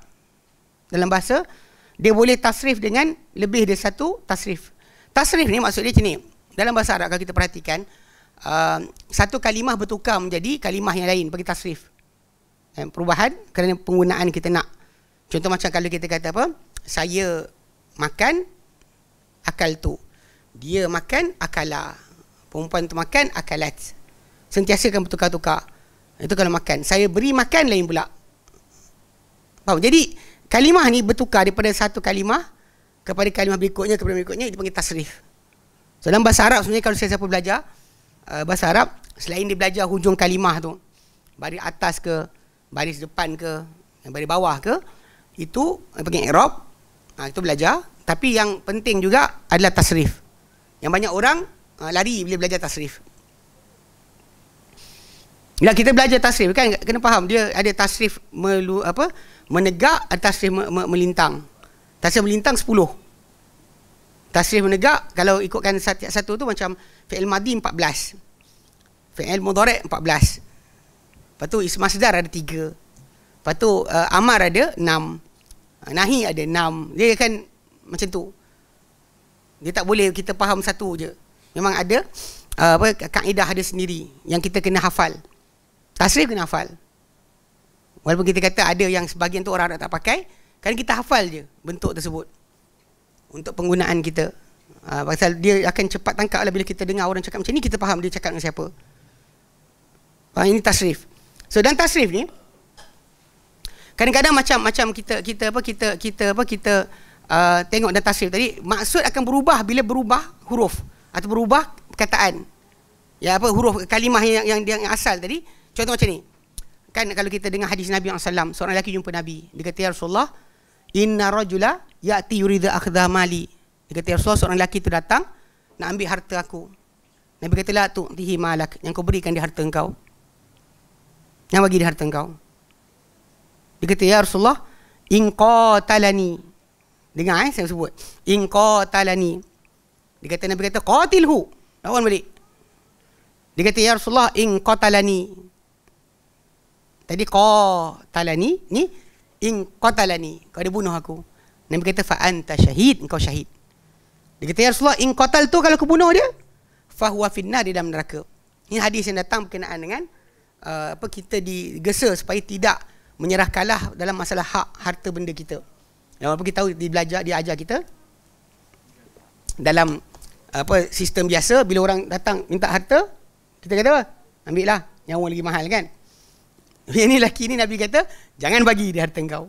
Speaker 1: Dalam bahasa, dia boleh tasrif dengan lebih dari satu tasrif. Tasrif ni maksud dia macam ni. Dalam bahasa Arab kalau kita perhatikan, satu kalimah bertukar menjadi kalimah yang lain bagi tasrif. Perubahan kerana penggunaan kita nak. Contoh macam kalau kita kata apa? Saya makan akal tu. Dia makan akala. Perempuan tu makan akalat. Sentiasa akan bertukar-tukar. Itu kalau makan. Saya beri makan lain pula. Faham? Jadi kalimah ni bertukar daripada satu kalimah kepada kalimah berikutnya, itu panggil tasrif. So, dalam bahasa Arab sebenarnya kalau siapa belajar bahasa Arab, selain dia belajar hujung kalimah tu, baris atas ke, baris depan ke, baris bawah ke, itu panggil i'rab. Itu belajar. Tapi yang penting juga adalah tasrif. Yang banyak orang lari bila belajar tasrif. Bila kita belajar tasrif kan kena faham dia ada tasrif menegak, ada tasrif melintang. Tasrif melintang 10. Tasrif menegak kalau ikutkan satu tu macam fi'il madhi 14. Fi'il mudhari' 14. Lepas tu ism masdar ada 3. Lepas tu amar ada 6. Nahi ada 6. Dia akan macam tu. Dia tak boleh kita faham satu je. Memang ada kaedah ada sendiri yang kita kena hafal. Tasrif kena hafal. Walaupun kita kata ada yang sebahagian tu orang tak pakai, kan kita hafal je bentuk tersebut untuk penggunaan kita. Pasal dia akan cepat tangkap lah bila kita dengar orang cakap macam ni, kita faham dia cakap dengan siapa. Ini tasrif. So dan tasrif ni kadang-kadang macam kita tengok dan tasrif tadi, maksud akan berubah bila berubah huruf atau berubah perkataan. Ya, huruf kalimah yang asal tadi. Contoh macam ni. Kan kalau kita dengar hadis Nabi SAW, seorang lelaki jumpa Nabi. Dia kata, ya Rasulullah, inna rajula ya'ti yurida akhdha mali. Dia kata, ya Rasulullah, seorang lelaki tu datang nak ambil harta aku. Nabi kata, la tu'tihi malak. Yang kau berikan dia harta engkau. Yang bagi dia harta engkau. Dia kata, ya Rasulullah, in qatalani. Dengar saya sebut. In qatalani. Dia kata, Nabi kata, qatilhu. Lawan balik. Dia kata, ya Rasulullah, in qatalani. Tadi qatalani, ni in qatalani, kau dia bunuh aku. Nabi kata fa anta syahid, engkau syahid. Dia kata ya Rasulullah, in qatal tu kalau aku bunuh dia, fa huwa finnar, di dalam neraka. Ini hadis yang datang berkenaan dengan kita digesa supaya tidak menyerah kalah dalam masalah hak harta benda kita. Walaupun kita tahu dia ajar kita dalam sistem biasa, bila orang datang minta harta, kita kata apa? Ambil lah, nyawa lagi mahal kan. Ini lelaki ni Nabi kata, jangan bagi dia harta engkau.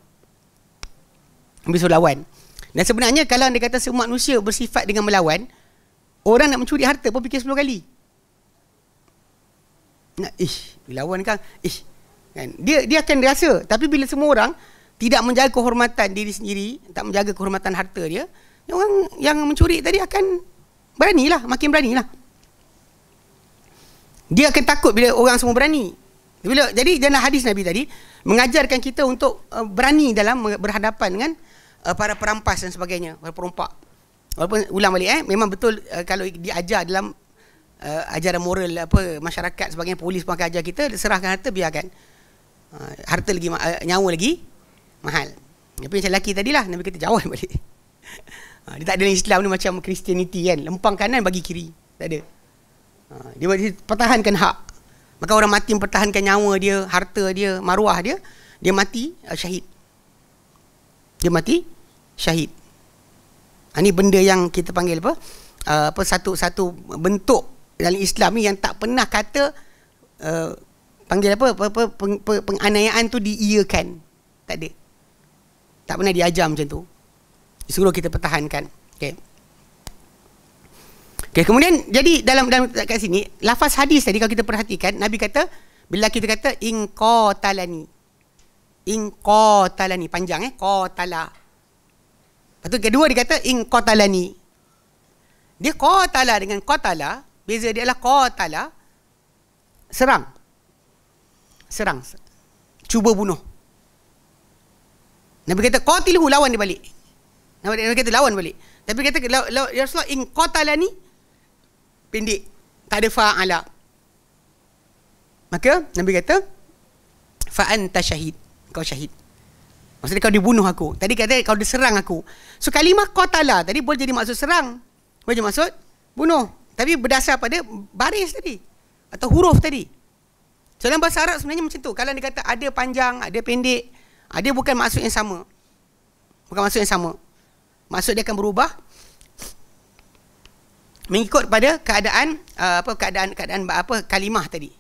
Speaker 1: Ambil suruh lawan. Dan sebenarnya kalau dia kata semua manusia bersifat dengan melawan, orang nak mencuri harta pun fikir 10 kali. Nak, lawan kan, kan? Dia akan rasa. Tapi bila semua orang tidak menjaga kehormatan diri sendiri, tak menjaga kehormatan harta dia, orang yang mencuri tadi akan beranilah, makin beranilah. Dia akan takut bila orang semua berani. Jadi dalam hadis Nabi tadi mengajarkan kita untuk berani dalam berhadapan dengan para perampas dan sebagainya, para perompak. Walaupun ulang balik memang betul kalau diajar dalam ajaran moral masyarakat sebagainya, polis pun akan ajar kita serahkan harta, biarkan. Harta lagi nyawa lagi mahal. Tapi macam lelaki tadilah Nabi kata jauh balik. Dia tak ada dalam Islam ni macam Kristianiti kan, lempang kanan bagi kiri, tak ada. Dia pertahankan hak. Maka orang mati mempertahankan nyawa dia, harta dia, maruah dia, dia mati syahid. Dia mati syahid. Ini benda yang kita panggil satu bentuk dalam Islam ni yang tak pernah kata panggil penganiayaan tu diiyakan. Tak ada. Tak pernah diajar macam tu. Disuruh kita pertahankan. Okey, kemudian jadi dalam kat sini lafaz hadis tadi kalau kita perhatikan, Nabi kata bila kita kata in qatalani. In qatalani panjang qatala. Lepas tu kedua dia kata in qatalani. Dia qatala dengan qatala, beza dia adalah qatala serang. Serang. Cuba bunuh. Nabi kata qatilhu, lawan dia balik. Nabi kata lawan balik. Tapi kata ya Rasulullah in qatalani, pendek, tak ada fa'ala. Maka Nabi kata fa anta syahid, kau syahid. Maksudnya kau dibunuh aku. Tadi kata kau diserang aku. So kalimah qatala tadi boleh jadi maksud serang, boleh jadi maksud bunuh, tapi berdasar pada baris tadi atau huruf tadi. So dalam bahasa Arab sebenarnya macam tu. Kalau dia kata ada panjang, ada pendek, ada bukan maksud yang sama. Bukan maksud yang sama. Maksud dia akan berubah mengikut pada keadaan kalimah tadi.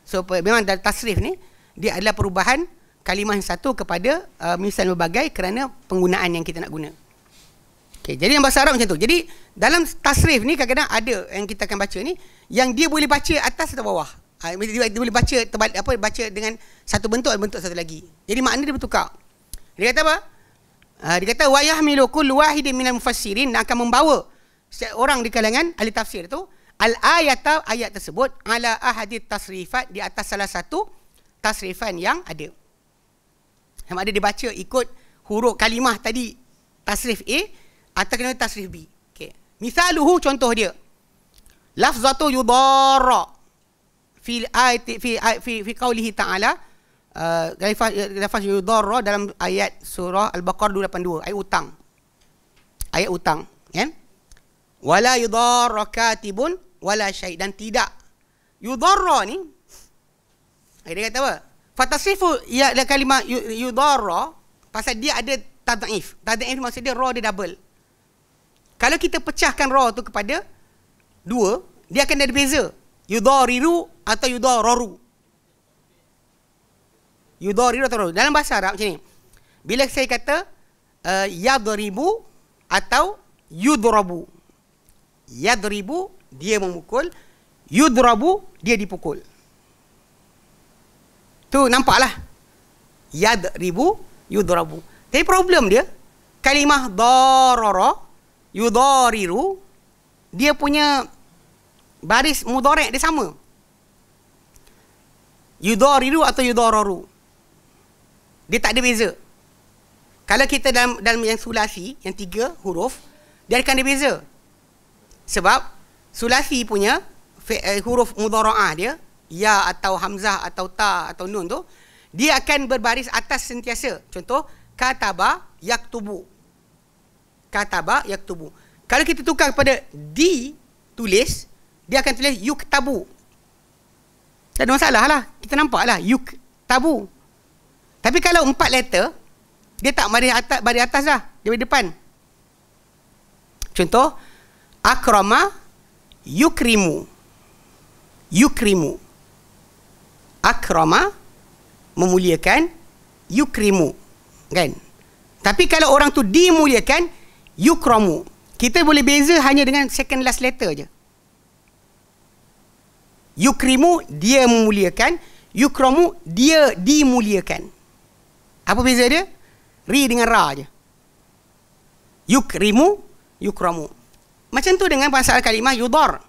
Speaker 1: So memang dalam tasrif ni dia adalah perubahan kalimah yang satu kepada misal berbagai kerana penggunaan yang kita nak guna. Okey, jadi dalam bahasa Arab macam tu. Jadi dalam tasrif ni kadang-kadang ada yang kita akan baca ni yang dia boleh baca atas atau bawah. Dia boleh baca baca dengan satu bentuk satu lagi. Jadi makna dia bertukar. Dia kata apa? Dia kata wa yahmilu kullu wahidin minal mufassirin, akan membawa setiap orang di kalangan ahli tafsir tu al-ayata, ayat tersebut ala ahadit tasrifat, di atas salah satu tasrifan yang ada. Yang ada dibaca ikut huruf kalimah tadi, tasrif A atau kena tasrif B. Okey. Misaluhu, contoh dia. Lafzatu yudarra fi ayati fi qaulihi ta'ala, lafaz yudarra dalam ayat surah Al-Baqarah 282, ayat utang. Ayat utang, kan? Wala yudarra katibun wala syai', dan tidak yudarra ni dia kata apa? Fatasrifu ya kalimah yudara pasal dia ada tad'if. Tad'if maksud dia ra dia double. Kalau kita pecahkan ra tu kepada dua, dia akan ada beza. Yudariru atau yudararu. Yudariru atau raru. Dalam bahasa Arab macam ni. Bila saya kata yadribu atau yudrabu. Yadribu dia memukul, yudrabu dia dipukul. Tu nampaklah. Yadribu, yudrabu. Tapi problem dia, kalimah darara, yudariru, dia punya baris mudhari' dia sama. Yudariru atau yudararu. Dia tak ada beza. Kalau kita dalam yang sulasi, yang 3 huruf, dia akan ada beza. Sebab sulasi punya huruf mudhara'ah dia, ya atau hamzah atau ta atau nun tu, dia akan berbaris atas sentiasa. Contoh, kataba yaktubu. Kataba yaktubu. Kalau kita tukar kepada ditulis, dia akan tulis yuktabu. Tak ada masalah lah. Kita nampak lah yuktabu. Tapi kalau 4 letter, dia tak baris atas dah. Dia baris depan. Contoh, akrama yukrimu. Yukrimu. Akrama memuliakan, yukrimu. Kan? Tapi kalau orang tu dimuliakan, yukramu. Kita boleh beza hanya dengan second last letter je. Yukrimu dia memuliakan, yukramu dia dimuliakan. Apa beza dia? Ri dengan ra je. Yukrimu, yukramu. Macam tu dengan masalah kalimah yudar.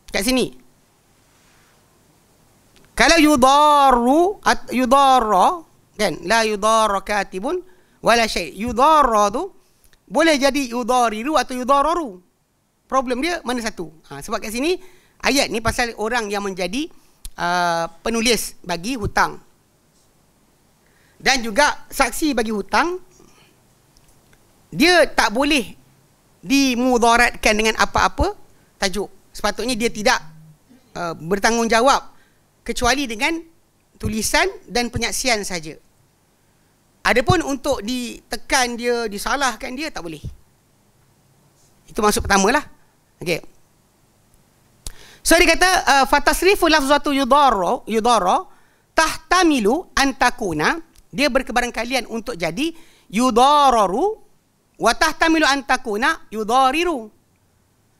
Speaker 1: Kat sini. Kalau yudaru, yudara, kan? La yudara katibun wala syai'. Yudara tu boleh jadi yudariru atau yudararu. Problem dia mana satu? Sebab kat sini ayat ni pasal orang yang menjadi penulis bagi hutang. Dan juga saksi bagi hutang, dia tak boleh dimudharatkan dengan apa-apa tajuk. Sepatutnya dia tidak bertanggungjawab kecuali dengan tulisan dan penyaksian saja. Adapun untuk ditekan dia, disalahkan dia, tak boleh. Itu maksud pertama lah. Okay. So dia kata fatasrifu lafzatu yudara tahtamilu antakuna, dia berkebarangkalian untuk jadi yudararu, wa tahtamilu antakuna yudariru.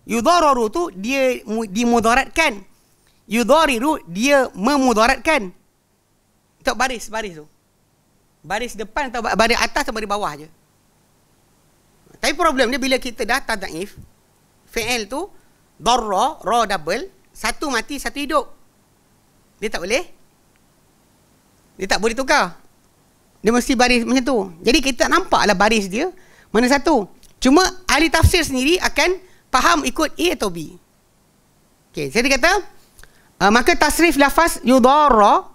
Speaker 1: Yudararu tu dia dimudharatkan, yudariru dia memudharatkan. Tak baris tu. Baris depan atau baris atas atau baris bawah je. Tapi problem dia bila kita dah tad'if, fi'il tu darra, ra double, satu mati, satu hidup. Dia tak boleh. Dia tak boleh tukar. Dia mesti baris macam tu. Jadi kita nampaklah baris dia mana satu. Cuma ahli tafsir sendiri akan faham ikut A atau B. Okey, saya kata maka tasrif lafaz yudara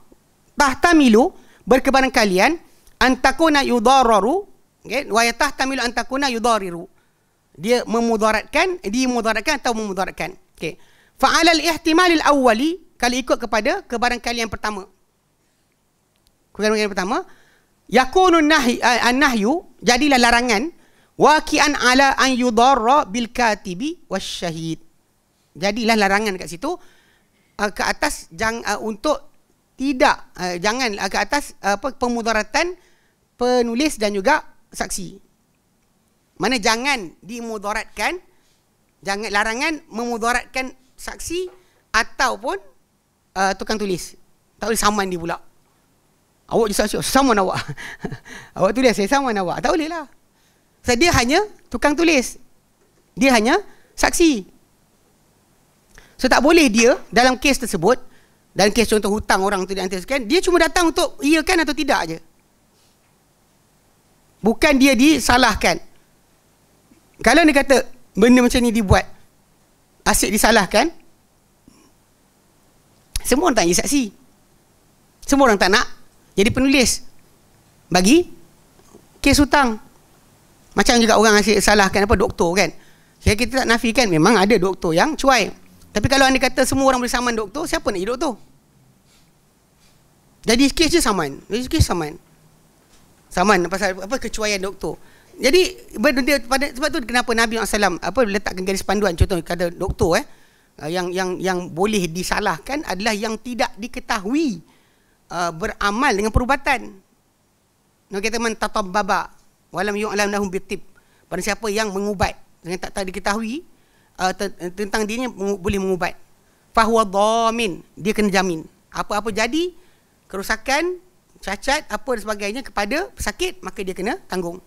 Speaker 1: tahtamilu berkebarangkalian antakuna yudararu, okay? Wa tahtamilu antakuna yudariru. Dia memudharatkan, dimudharatkan atau memudharatkan. Okey. Fa 'ala al-ihtimal al-awwali, kalau ikut kepada kebarangkalian pertama. Kebarangkalian pertama, yakunu an-nahyu, jadilah larangan waqi'an 'ala an yudarra bil katibi wasyahid. Jadilah larangan kat situ ke atas untuk tidak jangan ke atas pemudharatan penulis dan juga saksi. Mana jangan dimudharatkan, jangan larangan memudharatkan saksi ataupun tukang tulis. Tak boleh saman dia pula. Awak je saksi, saman awak. Awak tulis, saya saman awak. Tak boleh lah. So, dia hanya tukang tulis. Dia hanya saksi. So tak boleh dia dalam kes tersebut, dalam kes contoh hutang orang tu diantarkan, dia cuma datang untuk iyakan atau tidak aja. Bukan dia disalahkan. Kalau dia kata benda macam ni dibuat, asyik disalahkan, semua orang tak jadi saksi. Semua orang tak nak jadi penulis bagi kes hutang. Macam juga orang asyik salahkan doktor kan. Jadi kita tak nafikan, memang ada doktor yang cuai. Tapi kalau anda kata semua orang boleh saman doktor, siapa nak jadi doktor? Jadi kes je saman. Saman pasal apa kecuaian doktor. Jadi sebab tu kenapa Nabi SAW letakkan garis panduan, contoh kata doktor yang boleh disalahkan adalah yang tidak diketahui beramal dengan perubatan. Nabi kata man tatabbaba walam yu'lam lahum bitib. Barang siapa yang mengubat dengan tak diketahui tentang dirinya boleh mengubat, fahuwa dhamin, dia kena jamin apa-apa jadi kerosakan, cacat apa dan sebagainya kepada pesakit, maka dia kena tanggung.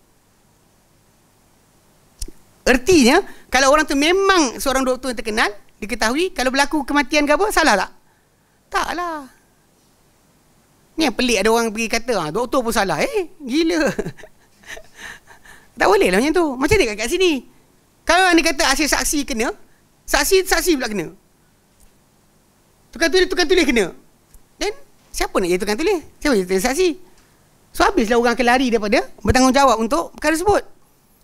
Speaker 1: Ertinya kalau orang tu memang seorang doktor yang terkenal, diketahui, kalau berlaku kematian ke apa, salah tak? Taklah. Ni yang pelik, ada orang pergi kata doktor pun salah. Gila. Tak boleh lah macam tu. Macam ni kat sini. Kalau anda kata hasil saksi kena, saksi pula kena. Tukang tulis kena. Dan siapa nak jadi tukang tulis? Siapa jadi saksi? So habislah orang akan lari daripada bertanggungjawab untuk perkara tersebut.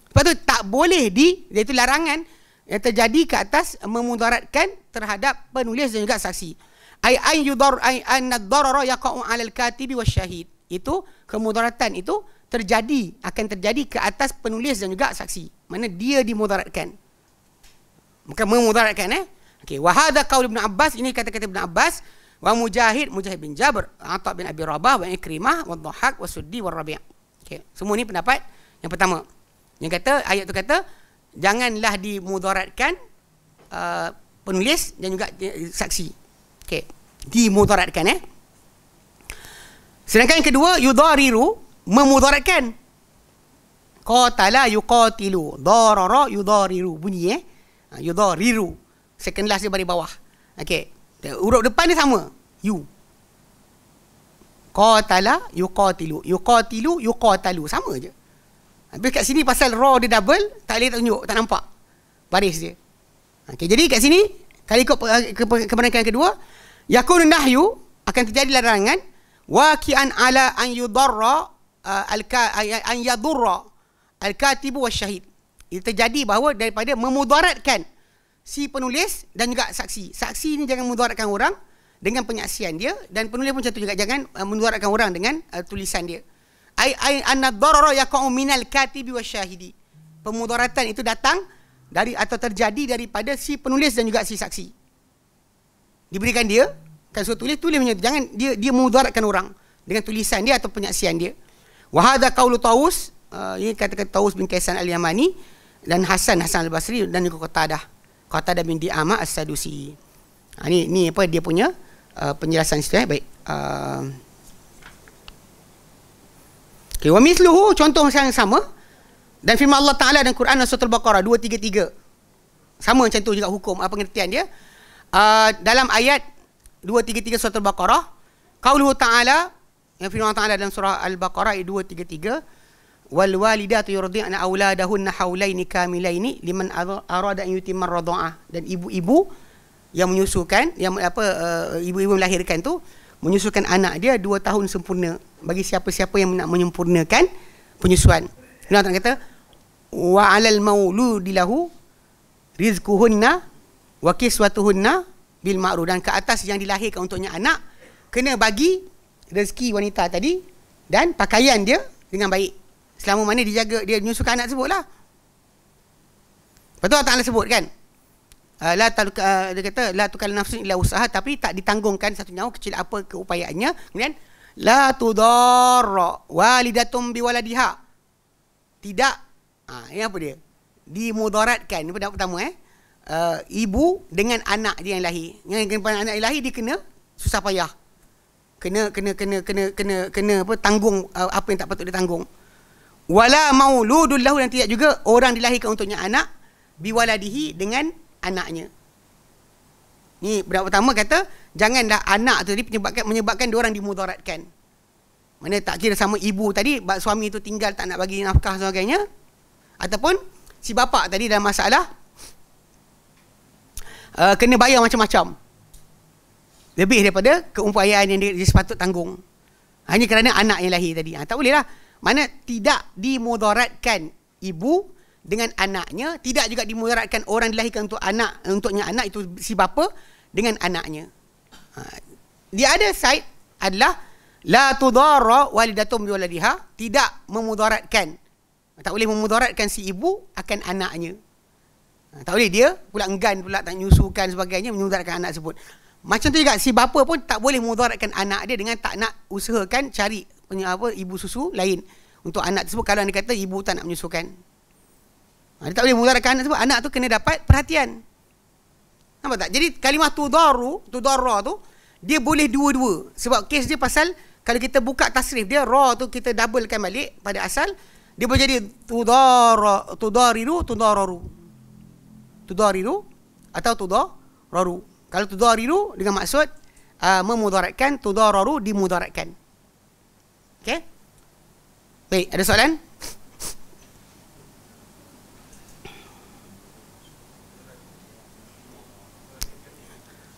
Speaker 1: Sebab tu tak boleh iaitu larangan yang terjadi ke atas memudaratkan terhadap penulis dan juga saksi. An-darara yaqa'u 'alal katibi wasyahid. Itu kemudaratan itu akan terjadi ke atas penulis dan juga saksi. Mana dia dimudaratkan. Maka memudaratkan Okey, wa hadha qaul Ibn Abbas, ini kata-kata Ibn Abbas, wa Mujahid bin Jabr, Atha bin Abi Rabah, wa Ikrimah, wa Dhahhak, wa Suddi, wa Rabi'. Okey, semua ni pendapat yang pertama. Yang kata ayat tu kata janganlah dimudaratkan penulis dan juga saksi. Okey, dimudaratkan Sedangkan yang kedua yudariru, memudaratkan. Qatala yuqatilu, darara yudariru, bunyi yudariru. Second last dia baris bawah. Okey, huruf depan dia sama, yu. Qatala yuqatilu, yuqatilu yuqatalu, sama je. Habis kat sini pasal ra dia double, tak boleh tunjuk, tak nampak baris dia. Okey, jadi kat sini kalau ikut kebenaran kedua, yakun nahyu, akan terjadi larangan, waqi'an ala an yudarra an yadurra al-katibu wasyahid. Itu terjadi bahawa daripada memudaratkan si penulis dan juga saksi. Saksi ni jangan memudaratkan orang dengan penyaksian dia, dan penulis pun macam tu juga, jangan memudaratkan orang dengan tulisan dia. An-darara yaqa'u minal katibi wasyahidi. Pemudaratan itu datang dari atau terjadi daripada si penulis dan juga si saksi. Diberikan dia, kan suruh tulis macam tu. Jangan dia memudaratkan orang dengan tulisan dia atau penyaksian dia. Wa hadha qaulu Tawus, ini kata-kata Tawus bin Kaisan al-Yamani dan Hasan al-Basri dan juga Qatadah bin Di'amah as-Sadusi. Ni apa dia punya penjelasan situ. Baik. Okay, wa mithluhu, contoh yang sama, dan firman Allah Ta'ala dan Quran surah Al-Baqarah 233. Sama macam tu juga hukum, apa pengertian dia. Dalam ayat 233 surah Al-Baqarah, qauluhu Ta'ala, yang firman Allah Ta'ala dalam surah Al-Baqarah ayat 233, wal walidatu yurdi'na auladahunna haulaini kamilaini liman arada an yutimma ar-radha'ah. Dan ibu-ibu yang menyusukan, ibu-ibu melahirkan tu menyusukan anak dia 2 tahun sempurna bagi siapa-siapa yang nak menyempurnakan penyusuan. Allah Ta'ala kata wa 'alal mauludi lahu rizquhunna wa kiswatuhunna bil ma'ruf, dan ke atas yang dilahirkan untuknya anak kena bagi rezeki wanita tadi dan pakaian dia dengan baik, selama mana dijaga dia menyusukan anak tersebut lah. Lepas tu Allah Ta'ala sebut kan, dia kata la tukal nafsun illa usaha, tapi tak ditanggungkan satu nyawa kecil apa keupayaannya. Kemudian la tudarra walidatum biwaladiha, tidak ini apa dia, dimudaratkan. Ini pendapat pertama ibu dengan anak dia yang lahir. Yang anak yang lahir dia kena susah payah, kena apa, tanggung apa yang tak patut dia tanggung. Wala mauludul lahu, dan tidak juga orang dilahirkan untuknya anak biwaladihi, dengan anaknya. Ni pendapat pertama kata janganlah anak tu menyebabkan dia orang dimudaratkan. Mana tak kira sama ibu tadi, suami tu tinggal tak nak bagi nafkah dan sebagainya, ataupun si bapa tadi dalam masalah kena bayar macam-macam lebih daripada keupayaan yang dia sepatut tanggung, hanya kerana anak yang lahir tadi. Tak boleh lah. Mana tidak dimudaratkan ibu dengan anaknya, tidak juga dimudaratkan orang dilahirkan untuknya anak itu si bapa dengan anaknya. Di other side adalah La tudarra walidatun biwaladiha, tidak memudaratkan. Tak boleh memudaratkan si ibu akan anaknya. Tak boleh, dia pula enggan pula tak nyusukan sebagainya, memudaratkan anak tersebut. Macam tu juga si bapa pun tak boleh memudaratkan anak dia dengan tak nak usahakan cari ibu susu lain untuk anak tersebut kalau dia kata ibu tak nak menyusukan. Dia tak boleh memudaratkan anak tersebut. Anak tu kena dapat perhatian. Nampak tak? Jadi kalimah tudarra tu dia boleh dua-dua. Sebab kes dia pasal kalau kita buka tasrif dia, ra tu kita doublekan balik pada asal, dia boleh jadi tudariru atau tudararu. Kalau tudariru dengan maksud memudaratkan, tudararu dimudaratkan. Okey? Baik, ada soalan?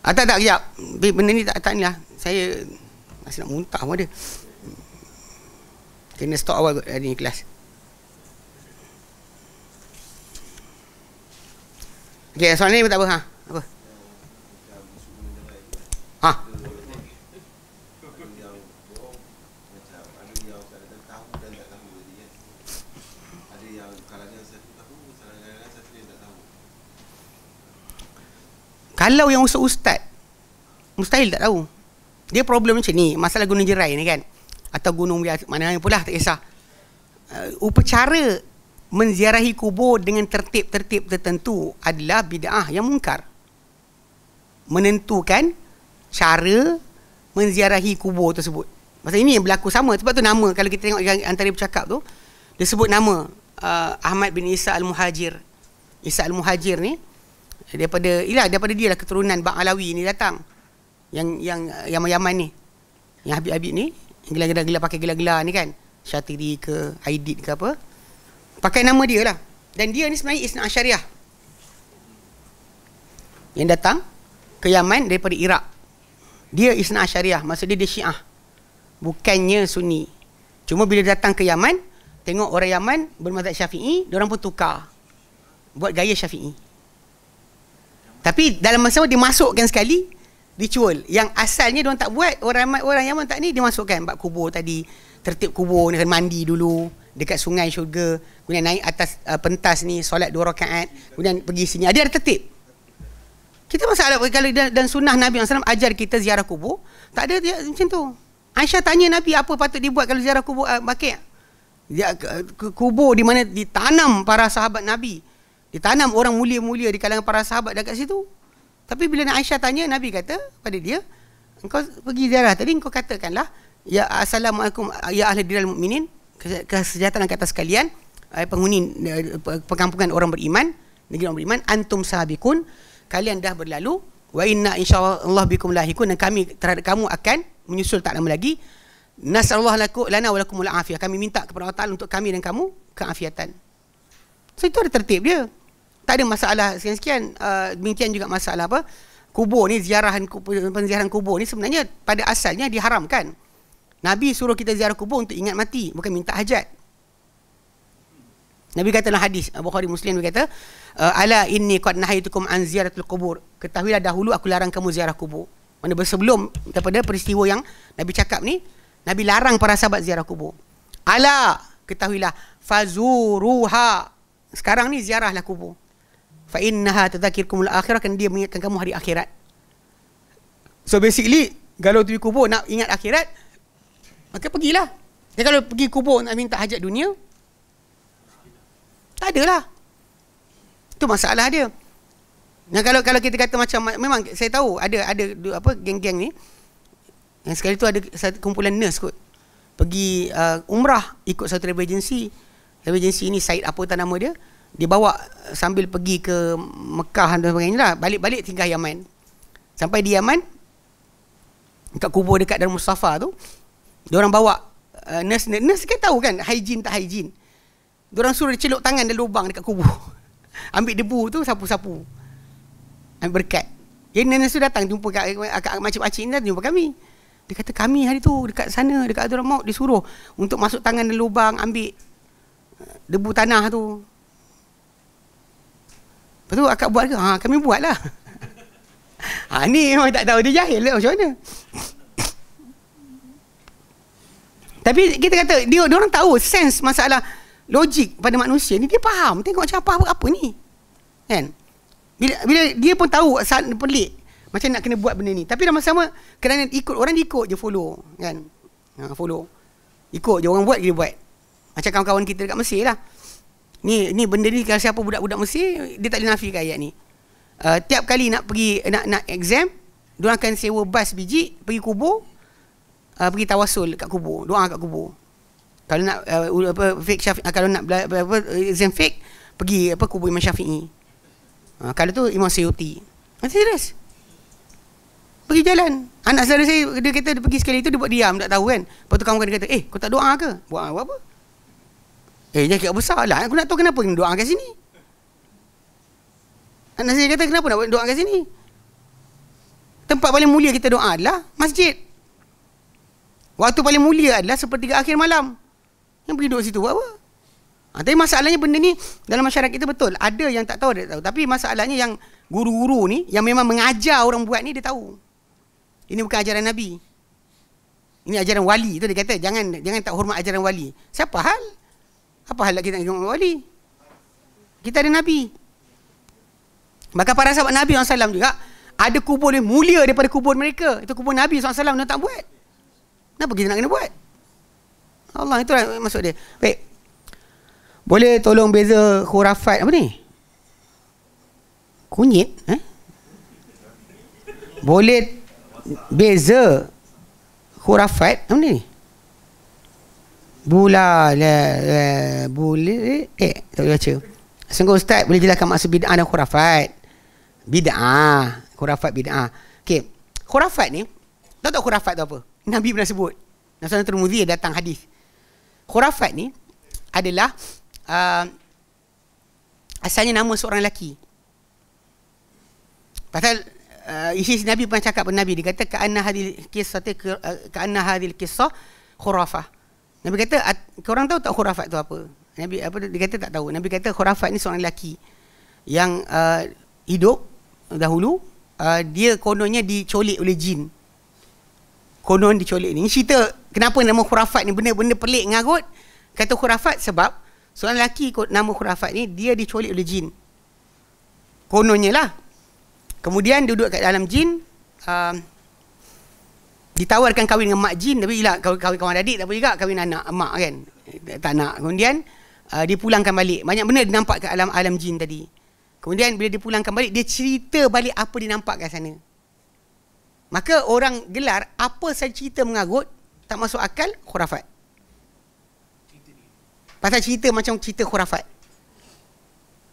Speaker 1: Tak, kejap. Benda ni tak ni lah. Saya masih nak muntah pun ada. Kena stop awal hari ni kelas. Okey, soalan ni tak apa. Apa? Kalau yang ustaz mustahil tak tahu. Dia problem macam ni, masalah gunung jerai ni kan, atau gunung mana pula tak kisah. Upacara menziarahi kubur dengan tertib-tertib tertentu adalah bid'ah yang mungkar. Menentukan cara menziarahi kubur tersebut. Masa ini yang berlaku sama. Sebab tu nama, kalau kita tengok antara bercakap tu, dia sebut nama Ahmad bin Isa Al-Muhajir. Isa Al-Muhajir ni daripada dia lah keturunan Bang Alawi ni datang. Yang Yaman ni. Yang Habib-Habib ni, yang gelar-gelar pakai gelar-gelar ni kan. Syatiri ke Aidit ke apa. Pakai nama dia lah. Dan dia ni sebenarnya Isna Asyariah. Yang datang ke Yaman daripada Iraq. Dia Isna Asyariah, maksud dia Syiah. Bukannya Sunni. Cuma bila datang ke Yaman, tengok orang Yaman bermazhab Syafi'i, diorang pun tukar. Buat gaya Syafi'i. Tapi dalam masa dia masukkan sekali ritual yang asalnya diorang tak buat. Orang Yaman tak ni, dia masukkan bab kubur tadi, tertib kubur ni kan, mandi dulu dekat sungai syurga, kemudian naik atas pentas ni, solat 2 rakaat, kemudian pergi sini. Ada tertib. Kita masalah kalau dan sunnah Nabi SAW ajar kita ziarah kubur, tak ada dia macam tu. Aisyah tanya Nabi apa patut dibuat kalau ziarah kubur Baqi'. Kubur di mana ditanam para sahabat Nabi. Ditanam orang mulia-mulia di kalangan para sahabat dekat situ. Tapi bila Aisyah tanya, Nabi kata pada dia, engkau pergi ziarah tadi, engkau katakanlah, ya assalamualaikum ya ahli diral mukminin, kesejahteraan ke atas kalian, penghuni perkampungan orang beriman, negeri orang beriman, antum sahabikun, kalian dah berlalu, wa inna insyaallah bikum lahikun, dan kami terhadap kamu akan menyusul tak lama lagi. Nasallallahu lana wa lakumul afiyah, kami minta kepada Allah Taala untuk kami dan kamu keafiatan. So itu ada tertib dia. Tak ada masalah sekian-sekian. Demikian juga masalah apa? Kubur ni, penziarahan kubur ni sebenarnya pada asalnya diharamkan. Nabi suruh kita ziarah kubur untuk ingat mati, bukan minta hajat. Nabi kata dalam hadis Bukhari Muslim, dia kata, ala inni qad nahaitukum an ziyaratul qubur. Ketahuilah dahulu aku larang kamu ziarah kubur. Mana sebelum daripada peristiwa yang Nabi cakap ni, Nabi larang para sahabat ziarah kubur. Ala, ketahuilah, fazuruha. Sekarang ni ziarahlah kubur. Fa innaha tadhakirkumul akhirah, kan dia mengingatkan kamu hari akhirat. So basically, kalau pergi kubur nak ingat akhirat, maka pergilah. Jadi kalau pergi kubur nak minta hajat dunia, tak adalah. Itu masalah dia. Dan kalau kita kata macam, memang saya tahu ada apa geng-geng ni, yang sekali tu ada satu kumpulan nurse kot, pergi umrah ikut satu travel agency. Travel agency ni Said apa tak nama dia, dia bawa sambil pergi ke Mekah dan sebagainya lah, balik-balik tinggal Yaman. Sampai di Yaman, dekat kubur dekat Darul Mustafa tu, diorang bawa nurse kan tahu kan hygiene tak hygiene. Diorang suruh dia celuk tangan dalam lubang dekat kubur. Ambil debu tu, sapu-sapu, ambil berkat. Jadi nurse tu datang jumpa makcik-makcik ni, datang jumpa kami. Dia kata kami hari tu dekat sana, dekat Abdul Maut, disuruh untuk masuk tangan dalam lubang, ambil debu tanah tu. Lepas tu akak buat ke? Kami buat lah. Ni memang tak tahu, dia jahil lah macam mana. Tapi kita kata dia orang tahu sense masalah logik pada manusia ni, dia faham. Tengok macam apa ni. Kan? Bila dia pun tahu pelik macam nak kena buat benda ni. Tapi dalam sama kerana ikut orang, dia ikut je, follow kan. Follow. Ikut je orang buat, dia buat. Macam kawan-kawan kita dekat Mesir lah. Ni benda ni kalau siapa budak-budak Mesir, dia tak boleh nafikan ayat ni. Tiap kali nak pergi nak exam, diorang akan sewa bas biji pergi kubur, pergi tawasul kat kubur, doa kat kubur. Kalau nak fake Syafi'i, kalau nak exam fake, pergi kubur Imam Syafi'i. Kalau tu Imam Suyuti. Serius. Pergi jalan. Anak saudara saya, dia kata dia pergi sekali tu, dia buat diam, tak tahu kan. Lepas tu kawan-kawan dia kata, kau tak doa ke? Buat apa? Dia kira besar lah. Aku nak tahu kenapa kena doa kat sini. Anak saya kata, kenapa nak doa kat sini? Tempat paling mulia kita doa adalah masjid. Waktu paling mulia adalah sepertiga akhir malam. Yang pergi duduk situ buat apa? Tapi masalahnya benda ni dalam masyarakat kita betul. Ada yang tak tahu, ada tak tahu. Tapi masalahnya yang guru-guru ni, yang memang mengajar orang buat ni, dia tahu. Ini bukan ajaran Nabi. Ini ajaran wali. Tu dia kata, jangan tak hormat ajaran wali. Siapa hal? Apa hal kita nak hormat wali? Kita ada Nabi. Maka para sahabat Nabi SAW juga, ada kubur yang mulia daripada kubur mereka. Itu kubur Nabi SAW, dia tak buat. Kenapa kita nak kena buat? Allah, itulah maksud dia. Baik. Boleh tolong beza khurafat apa ni? Kunyit? Boleh beza khurafat apa ni? Boleh tak boleh baca. Sungguh Ustaz, boleh jelaskan maksud bid'ah dan khurafat? Khurafat bid'ah. Okey, khurafat ni, tahu khurafat tu apa? Nabi pernah sebut. Nabi Tirmizi datang hadis. Khurafat ni adalah asalnya nama seorang lelaki. Pasal isi Nabi pernah cakap pada Nabi, dia kata ka'anna hadhil qissah khurafah. Nabi kata, korang tahu tak khurafat tu apa? Nabi dia kata tak tahu. Nabi kata khurafat ni seorang lelaki yang hidup dahulu, dia kononnya dicolik oleh jin. Konon dicolik ni. Cerita kenapa nama khurafat ni benda-benda pelik ngarut. Kata khurafat sebab seorang lelaki nama khurafat ni, dia dicolik oleh jin. Kononnya lah. Kemudian duduk kat dalam jin, ditawarkan kahwin dengan mak jin, tapi lah kahwin kawan adik tak boleh juga, kahwin anak mak kan. Tak nak. Kemudian dipulangkan balik. Banyak benda dia nampak kat alam jin tadi. Kemudian bila dipulangkan balik, dia cerita balik apa dia nampak kat sana. Maka orang gelar apa saja cerita mengarut, tak masuk akal, khurafat. Pasal cerita macam cerita khurafat.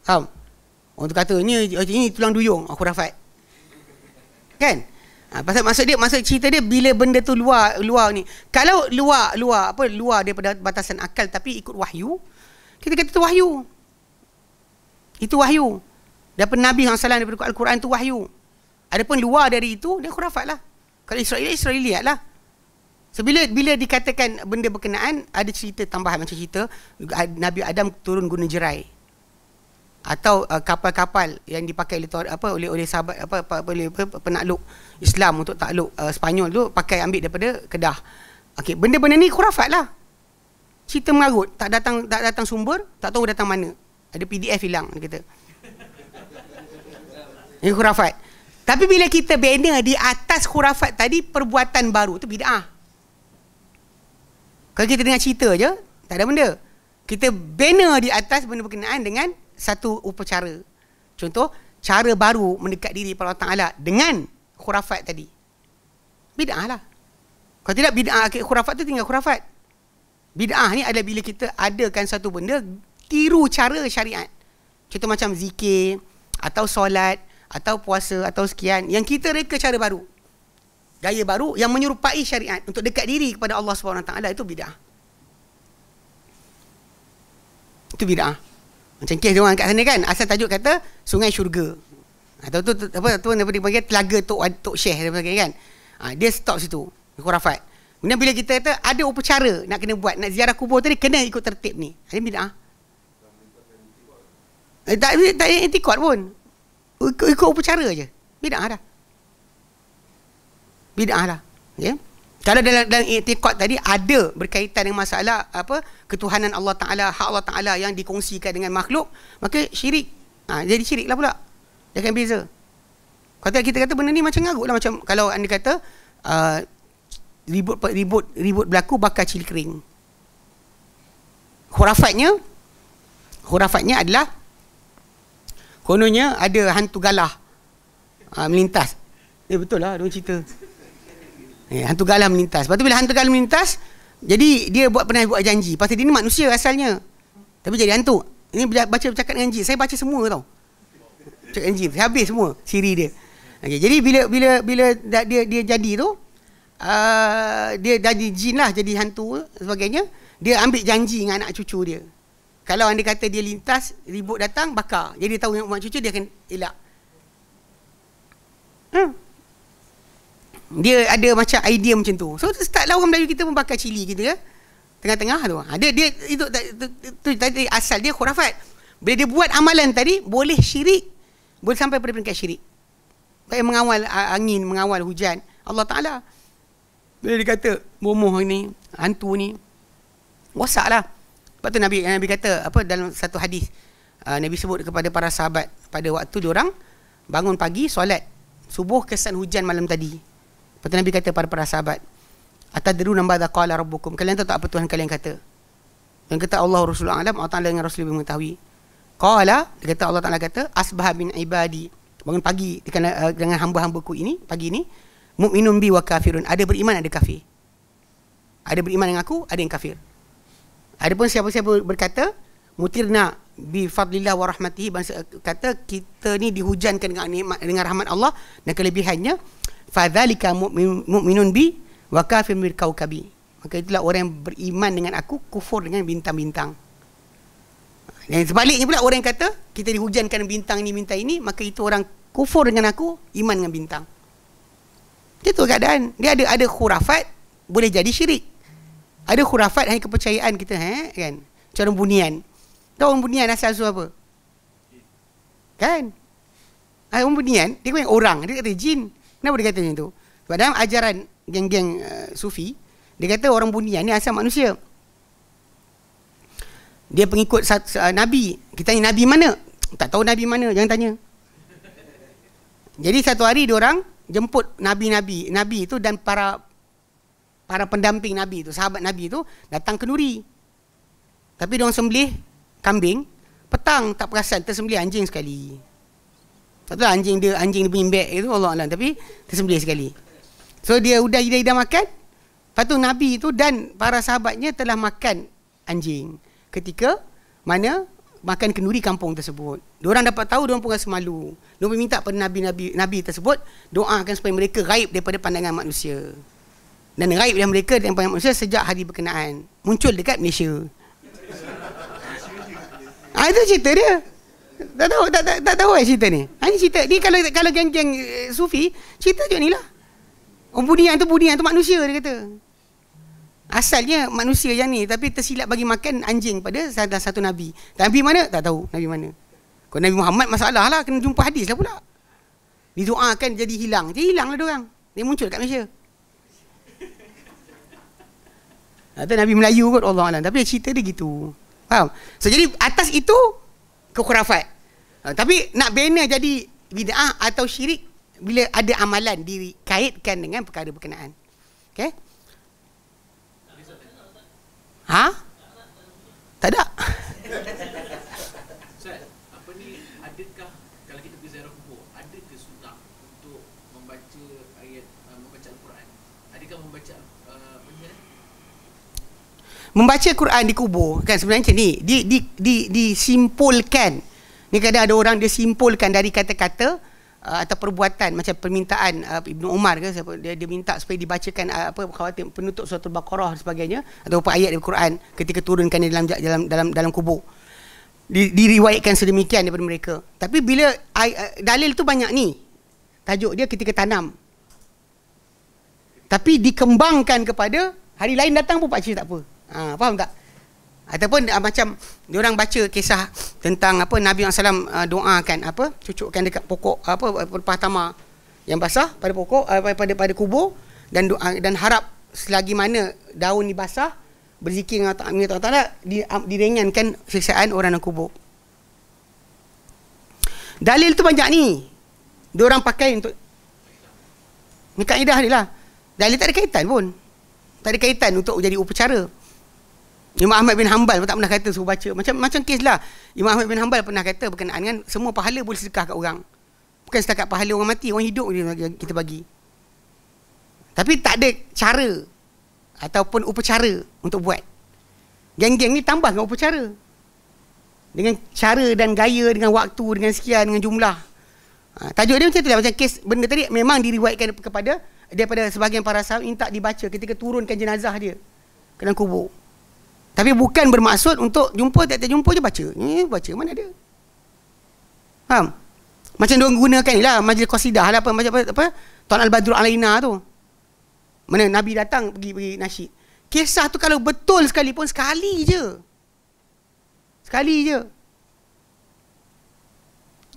Speaker 1: Faham? Orang tu kata, ini tulang duyung, khurafat. Kan? Pasal maksud cerita dia bila benda tu luar ni. Kalau luar daripada batasan akal tapi ikut wahyu, kita kata tu wahyu. Itu wahyu. Daripada Nabi SAW, daripada Al-Quran tu wahyu. Adapun luar dari itu, dia khurafat lah. Kalau Israeliat lah. So, bila dikatakan benda berkenaan, ada cerita tambahan macam cerita Nabi Adam turun guna jerai. Atau kapal-kapal yang dipakai oleh sahabat oleh penakluk Islam untuk takluk Spanyol tu, pakai ambil daripada Kedah. Okey, benda-benda ni khurafat lah. Cerita mengarut, tak datang sumber, tak tahu datang mana. Ada PDF hilang dia kata. Ini khurafat. Tapi bila kita bina di atas khurafat tadi, perbuatan baru tu bid'ah. Kalau kita dengar cerita je, tak ada benda. Kita bina di atas benda berkenaan dengan satu upacara. Contoh, cara baru mendekat diri pada Allah Ta'ala dengan khurafat tadi. Bid'ah lah. Kalau tidak bid'ah, khurafat tu tinggal khurafat. Bid'ah ni adalah bila kita adakan satu benda, tiru cara syariat. Contoh macam zikir, atau solat, atau puasa, atau sekian. Yang kita reka cara baru. Gaya baru yang menyerupai syariat untuk dekat diri kepada Allah SWT. Itu bid'ah. Itu bid'ah. Macam kes dia orang kat sana kan, asal tajuk kata sungai syurga. Atau tu dipanggil telaga Tok Syekh kan. Dia stop situ. Khurafat. Kemudian bila kita kata ada upacara nak kena buat, nak ziarah kubur tadi, kena ikut tertib ni. Ini bid'ah. Tak etikot pun. Ikut upacara je. Bid'ah dah. Bid'ah lah. Okay? Kalau dalam i'tiqad tadi ada berkaitan dengan masalah apa ketuhanan Allah Taala, hak Allah Taala yang dikongsikan dengan makhluk, maka syirik. Jadi syirik lah pula. Dia akan beza. Kata kita kata benda ni macam ngarut lah, macam kalau anda kata ribut berlaku bakar cili kering. Khurafatnya adalah kononnya ada hantu galah melintas. Betul lah, dia cerita. Hantu galah melintas. Lepas tu bila hantu galah melintas, jadi dia pernah buat janji. Pasal dia ni manusia asalnya, tapi jadi hantu. Ini baca bercakap dengan jin. Saya baca semua tau. Cakap dengan jin. Saya habis semua siri dia. Okay, jadi bila dia jadi tu, dia jadi jin lah, jadi hantu sebagainya. Dia ambil janji dengan anak cucu dia. Kalau anda kata dia lintas, ribut datang, bakar. Jadi dia tahu yang mak cucu dia akan elak. Dia ada macam idea macam tu. So startlah orang Melayu kita membakar cili gitu ya. Tengah-tengah tu. Dia itu tadi asal dia khurafat. Bila dia buat amalan tadi boleh syirik. Boleh sampai pada peringkat syirik. Baik mengawal angin, mengawal hujan Allah Taala. Bila dia kata bomoh ni, hantu ni, wasaklah. Lepas tu Nabi kata apa dalam satu hadis, Nabi sebut kepada para sahabat pada waktu diorang bangun pagi solat subuh kesan hujan malam tadi. Lepas tu Nabi kata para sahabat, atadruna madza qala rabbukum, kalian tahu tak apa Tuhan kalian kata? Yang kata Allah Rasulullah alam, Allah Taala dengan Rasul lebih mengetahui. Qala, dia kata Allah Taala kata asbaha min ibadi, bangun pagi dengan hamba-hambaku ini pagi ini, mu'minun bi wa kafirun, ada beriman ada kafir. Ada beriman dengan aku, ada yang kafir. Adapun siapa-siapa berkata mutirna bi fadlillah wa rahmatihi, bangsa kata kita ni dihujankan dengan rahmat Allah dan kelebihannya, fadzalika mu'minun bi wa kafirun bil kaukabi, maka itulah orang yang beriman dengan aku, kufur dengan bintang-bintang. Dan sebaliknya pula orang yang kata kita dihujankan bintang ini, maka itu orang kufur dengan aku, iman dengan bintang. Itu keadaan. Dia ada khurafat boleh jadi syirik. Ada khurafat hanya kepercayaan kita kan. Cara bunian. Tahu orang bunian asal usul apa? Kan? Orang bunian dia bukan orang, dia kata jin. Kenapa dia kata macam tu? Sebab dalam ajaran geng-geng sufi, dia kata orang bunian ni asal manusia. Dia pengikut Nabi. Kita tanya Nabi mana? Tak tahu Nabi mana, jangan tanya. Jadi satu hari diorang jemput Nabi itu dan para pendamping Nabi itu, sahabat Nabi itu datang kenduri. Tapi diorang sembelih kambing, petang tak perasan tersembelih anjing sekali. Tak tahu anjing dia penyimbek itu Allah Alam, tapi tersembelih sekali. So dia udah makan. Lepas tu Nabi itu dan para sahabatnya telah makan anjing ketika mana makan kenduri kampung tersebut. Diorang dapat tahu, diorang pun rasa malu. Diorang minta pada Nabi tersebut doakan supaya mereka gaib daripada pandangan manusia. Dan gaib yang mereka dan pandangan manusia sejak hari berkenaan. Muncul dekat Malaysia. Itu cerita dia. Tak tahu cerita ni. Ini cerita ni, kalau geng-geng sufi cerita je ni lah. Bunian tu manusia, dia kata. Asalnya manusia yang ni, tapi tersilap bagi makan anjing pada salah satu Nabi. Nabi mana? Tak tahu Nabi mana. Kalau Nabi Muhammad masalah lah, kena jumpa hadis lah pula. Didoakan jadi hilang. Jadi hilang lah diorang. Dia muncul kat Malaysia. Atau Nabi Melayu kot Allah Alam. Tapi cerita dia gitu. Faham? So jadi atas itu kekhurafat. Tapi nak bina jadi bid'ah atau syirik bila ada amalan dikaitkan dengan perkara berkenaan. Okey? Tak ada.
Speaker 2: Ustaz, apa ni, adakah kalau kita pergi ziarah kubur, ada ke sunnah untuk membaca ayat, membaca Al-Quran? Adakah membaca
Speaker 1: membaca Quran di kubur kan sebenarnya macam ni, disimpulkan. Ni kadang ada orang dia simpulkan dari kata-kata atau perbuatan macam permintaan Ibnu Umar ke siapa, dia minta supaya dibacakan khawatir penutup surah Al-Baqarah dan sebagainya atau ayat dari Quran ketika turunkan dalam kubur. Diriwayatkan sedemikian daripada mereka. Tapi bila dalil tu banyak ni. Tajuk dia ketika tanam. Tapi dikembangkan kepada hari lain datang pun pakcik tak apa. Faham tak? Ataupun macam diorang baca kisah tentang Nabi SAW doakan cucukkan dekat pokok pelepah tamar yang basah pada pokok pada kubur dan harap selagi mana daun ni basah, berzikir dengan Allah Ta'ala, diringankan siksaan orang dalam kubur. Dalil tu banyak ni. Diorang pakai untuk ni kaedah dia lah. Dalil tak ada kaitan pun. Tak ada kaitan untuk jadi upacara. Imam Ahmad bin Hanbal pun tak pernah kata suruh baca. Macam kes lah. Imam Ahmad bin Hanbal pernah kata berkenaan dengan semua pahala boleh sedekah kat orang. Bukan setakat pahala orang mati, orang hidup dia kita bagi. Tapi tak ada cara ataupun upacara untuk buat. Geng-geng ni tambah dengan upacara. Dengan cara dan gaya, dengan waktu, dengan sekian, dengan jumlah. Tajuk dia macam tu lah. Macam kes benda tadi memang diriwayatkan kepada daripada sebahagian para sahabat minta dibaca ketika turunkan jenazah dia ke dalam kubur. Tapi bukan bermaksud untuk jumpa, tak jumpa je baca. Ni baca mana ada. Faham? Macam diorang gunakan ni lah majlis qasidah lah apa Tuan Al-Badru Alaina tu. Mana Nabi datang pergi nasyid. Kisah tu kalau betul sekalipun sekali je. Sekali je.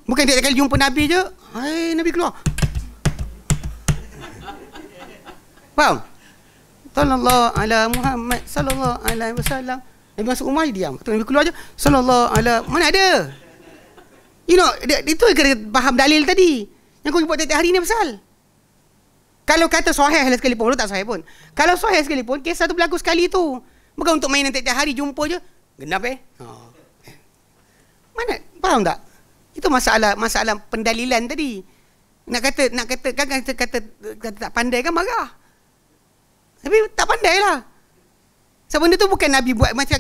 Speaker 1: Bukan tiap kali jumpa Nabi je, hai Nabi keluar. Faham? Sallallahu ala Muhammad sallallahu alaihi wasallam. Nabi masuk rumah dia diam. Nabi keluar je, sallallahu ala, mana ada? You know, itu kena faham dalil tadi. Yang kau buat tiap hari ni pasal. Kalau kata sahih lah sekalipun, tak sahih pun. Kalau sahih sekalipun, kisah tu berlaku sekali tu. Bukan untuk main tiap hari jumpa je. Genap Mana? Faham tak? Itu masalah pendalilan tadi. Nak kata tak pandai kan marah. Tapi tak pandai lah. Sebab benda tu bukan Nabi buat macam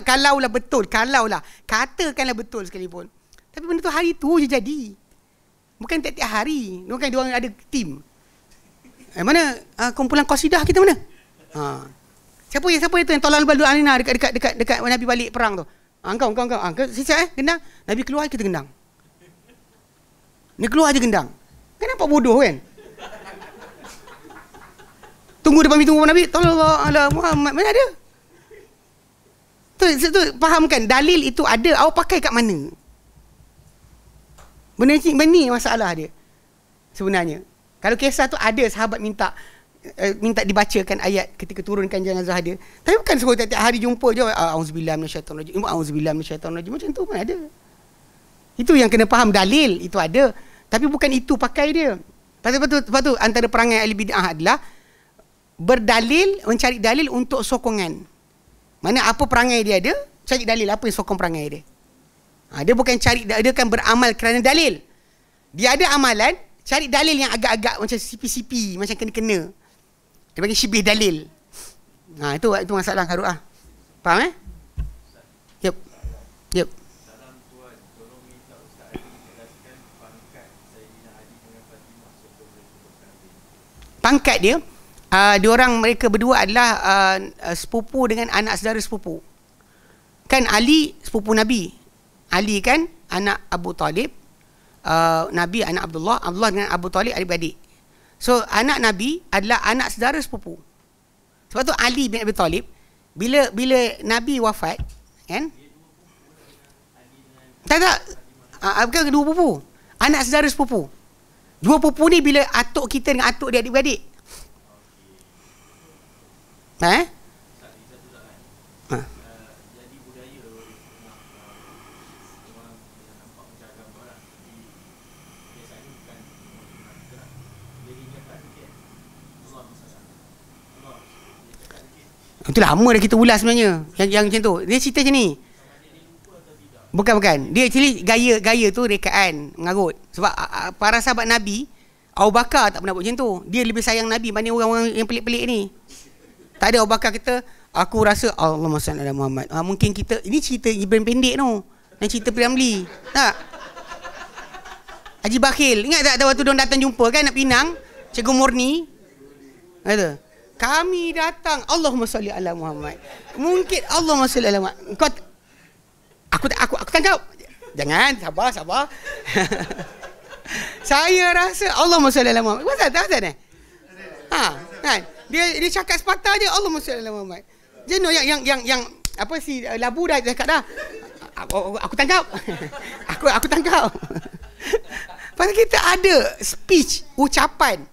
Speaker 1: kalaulah betul, katakanlah betul sekalipun. Tapi benda tu hari tu je jadi. Bukan tiap-tiap hari. Bukan dia orang ada tim. Mana kumpulan qasidah kita mana? Siapa itu yang tolak Al-Badru Alaina dekat Nabi balik perang tu? Engkau. Siap gendang. Nabi keluar kita gendang. Ni keluar aja gendang. Kan nampak bodoh kan? Tunggu Nabi. Tolong ala Muhammad. Mana ada? Tu fahamkan dalil itu ada. Awak pakai kat mana? Benda ni masalah dia. Sebenarnya. Kalau kisah tu ada sahabat minta dibacakan ayat ketika turunkan jenazah dia. Tapi bukan suruh tiap-tiap hari jumpa je auzubillahi minasyaitonirrajim. Auzubillahi minasyaitonirrajim. Macam tu pun ada. Itu yang kena faham, dalil itu ada. Tapi bukan itu pakai dia. Lepas tu antara perangai ahli bid'ah adalah berdalil, mencari dalil untuk sokongan. Mana apa perangai dia ada, cari dalil apa yang sokong perangai dia. Dia bukan cari, dia kan beramal kerana dalil. Dia ada amalan, cari dalil yang agak-agak macam sipi-sipi, macam kena-kena. Dia bagi syibih dalil. Itu masalah karuah. Faham Yep.
Speaker 3: Salam tuan, tolong minta Ustaz Ali jelaskan pangkat Sayyidina Ali dengan Fatimah serta mereka.
Speaker 1: Pangkat dia, diorang mereka berdua adalah sepupu dengan anak saudara sepupu. Kan Ali sepupu Nabi. Ali kan anak Abu Talib, Nabi anak Abdullah dengan Abu Talib adik-beradik. So anak Nabi adalah anak saudara sepupu. Sebab tu Ali bin Abi Talib bila Nabi wafat, kan? Tak. Bukan dua pupu. Anak saudara sepupu. Dua pupu ni bila atuk kita dengan atuk dia adik-beradik. Jadi budaya orang nampak macam agama lah. Biasanya bukan gerak. Jadi cakap sikit. Allah masalah. Itu lama dah kita ulas sebenarnya. Yang macam tu. Dia cerita macam ni. Bukan. Dia actually gaya tu rekaan, mengarut. Sebab para sahabat Nabi, Abu Bakar tak pernah buat macam tu. Dia lebih sayang Nabi banding orang-orang yang pelik-pelik ni. Tak ada Abu Bakar kata, aku rasa Allahumma salli ala Muhammad. Mungkin kita, ini cerita Ibrahim pendek tu. Dan cerita Piramli. Tak? Haji Bakhil. Ingat tak waktu diorang datang jumpa kan nak Pinang? Cikgu Murni. Kata, kami datang Allahumma salli ala Muhammad. Mungkin Allahumma salli ala Muhammad. Aku tangkap. Jangan, sabar. Saya rasa Allahumma salli ala Muhammad. Pasal ni? Kan? Dia cakap sepatah je Allahumma salli ala Muhammad. Jenuh yang apa si labu dah cakap dah. Aku tangkap. aku tangkap. Pasal kita ada speech, ucapan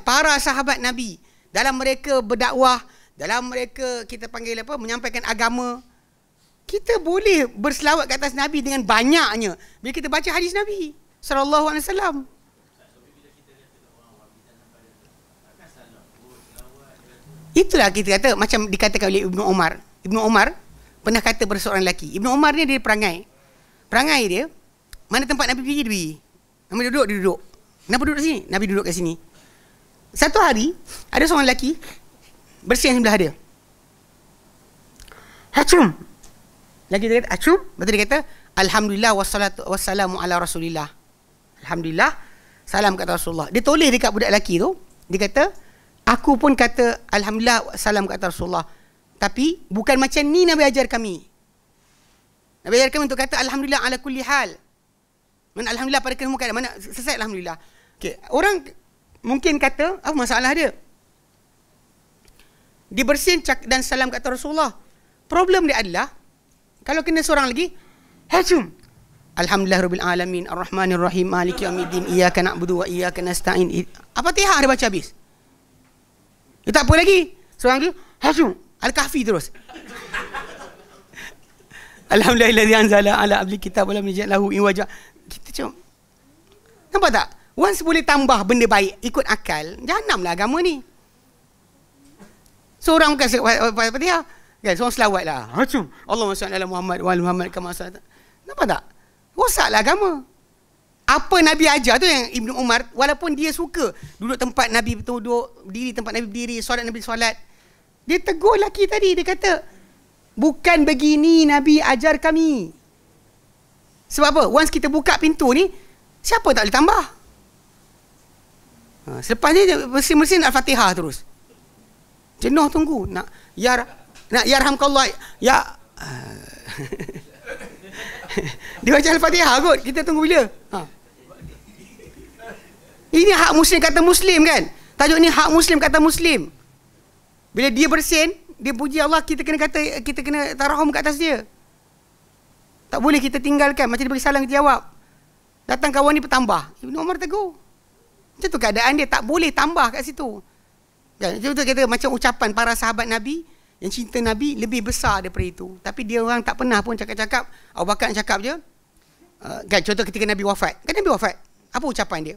Speaker 1: para sahabat Nabi dalam mereka berdakwah, dalam mereka kita panggil apa, menyampaikan agama, kita boleh berselawat ke atas Nabi dengan banyaknya bila kita baca hadis Nabi sallallahu alaihi wasallam. Itulah kita kata, macam dikatakan oleh Ibnu Umar. Ibnu Umar pernah kata pada seorang lelaki. Ibnu Umar ni dia perangai. Perangai dia, mana tempat Nabi pergi, Nabi duduk, dia duduk. Kenapa duduk sini? Nabi duduk kat sini. Satu hari, ada seorang lelaki bersin sebelah dia. Hacum. Lagi dia kata, hacum. Lepas tu dia kata, Alhamdulillah wassalatu wassalamu ala Rasulillah. Alhamdulillah, salam kata Rasulullah. Dia toleh dekat budak lelaki tu. Dia kata, aku pun kata Alhamdulillah salam kata Rasulullah. Tapi bukan macam ni Nabi ajar kami. Nabi ajar kami untuk kata Alhamdulillah ala kulli hal. Mana Alhamdulillah pada semua keadaan. Mana selesai Alhamdulillah. Okay. Orang mungkin kata, apa masalah dia? Dia bersin dan salam kata Rasulullah. Problem dia adalah, kalau kena seorang lagi, hajum. Alhamdulillah rabbil alamin arrahmanir rahim maliki yaumiddin iyyaka na'budu wa iyyaka nasta'in. Al-Fatihah dia baca habis. Dia tak apa lagi. Seorang tu hajum. Al-Kahfi terus. Alhamdulillah anzala ala abli kitab wa lam yaj'al lahu iwaja. Kita macam, nampak tak? Once boleh tambah benda baik ikut akal, jahanamlah agama ni. Seorang bukan Fatihah, kan, seorang selawat lah. Hajum. Allahumma salli ala Muhammad wa ala Muhammad kama sallallahu. Nampak tak? Rosaklah agama. Apa Nabi ajar tu yang Ibnu Umar, walaupun dia suka duduk tempat Nabi duduk, berdiri tempat Nabi berdiri, solat Nabi solat, dia tegur lelaki tadi, dia kata, bukan begini Nabi ajar kami. Sebab apa? Once kita buka pintu ni, siapa tak boleh tambah? Selepas ni bersin-bersin Al-Fatihah terus. Jenuh tunggu. Nak yarhamkallah. Ya. Dia baca Al-Fatihah kot. Kita tunggu bila? Ini hak Muslim kata Muslim kan? Tajuk ni hak Muslim kata Muslim. Bila dia bersin, dia puji Allah, kita kena tarahum kat atas dia. Tak boleh kita tinggalkan. Macam dia bagi salam, kita jawab. Datang kawan ni bertambah. Ibnu Umar tegur. Macam tu keadaan dia. Tak boleh tambah kat situ. Macam tu kita macam ucapan para sahabat Nabi yang cinta Nabi lebih besar daripada itu. Tapi dia orang tak pernah pun cakap-cakap. Abu Bakar cakap je. Kan, contoh ketika Nabi wafat. Kan Nabi wafat. Apa ucapan dia?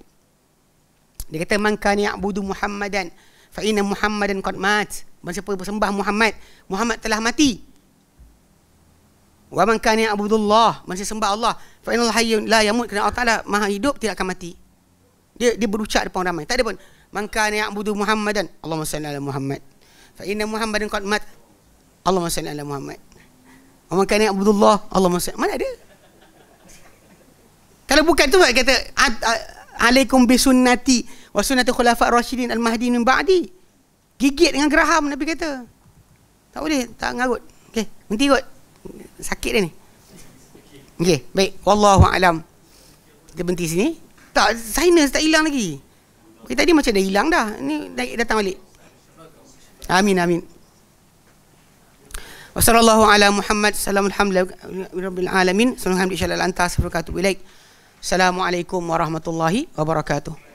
Speaker 1: Dia kata, man kana ya'budu Muhammadan fa inna Muhammadan qad mat. Siapa bersembah Muhammad, Muhammad telah mati. Wa man kana ya'budullah, man sembah Allah, fa innal hayyun la yamut, kerana Allah Taala Maha hidup, tidak akan mati. Dia berucap depan ramai. Tak ada pun man kana ya'budu Muhammadan, Allahumma salli ala Muhammad. Fa inna Muhammadan qad mat. Allahumma salli ala Muhammad. Wa man kana ya'budullah, Allahumma salli. Mana ada? Kalau bukan tu kata alaikum bisunnati wa sunnati khulafa ar-rasyidin al-mahdiyyin min ba'di. Gigit dengan geraham Nabi kata. Tak boleh, tak ngarut. Okey, berhenti kot. Sakit dia ni. Okey, baik. Wallahu a'lam. Kita berhenti sini. Tak, sinus tak hilang lagi. Tadi macam dah hilang dah. Ni datang balik. Amin, amin. Wassallallahu ala Muhammad sallallahu alhamdulillah alamin. Sallallahu alaihi wa sallam. Assalamualaikum warahmatullahi wabarakatuh.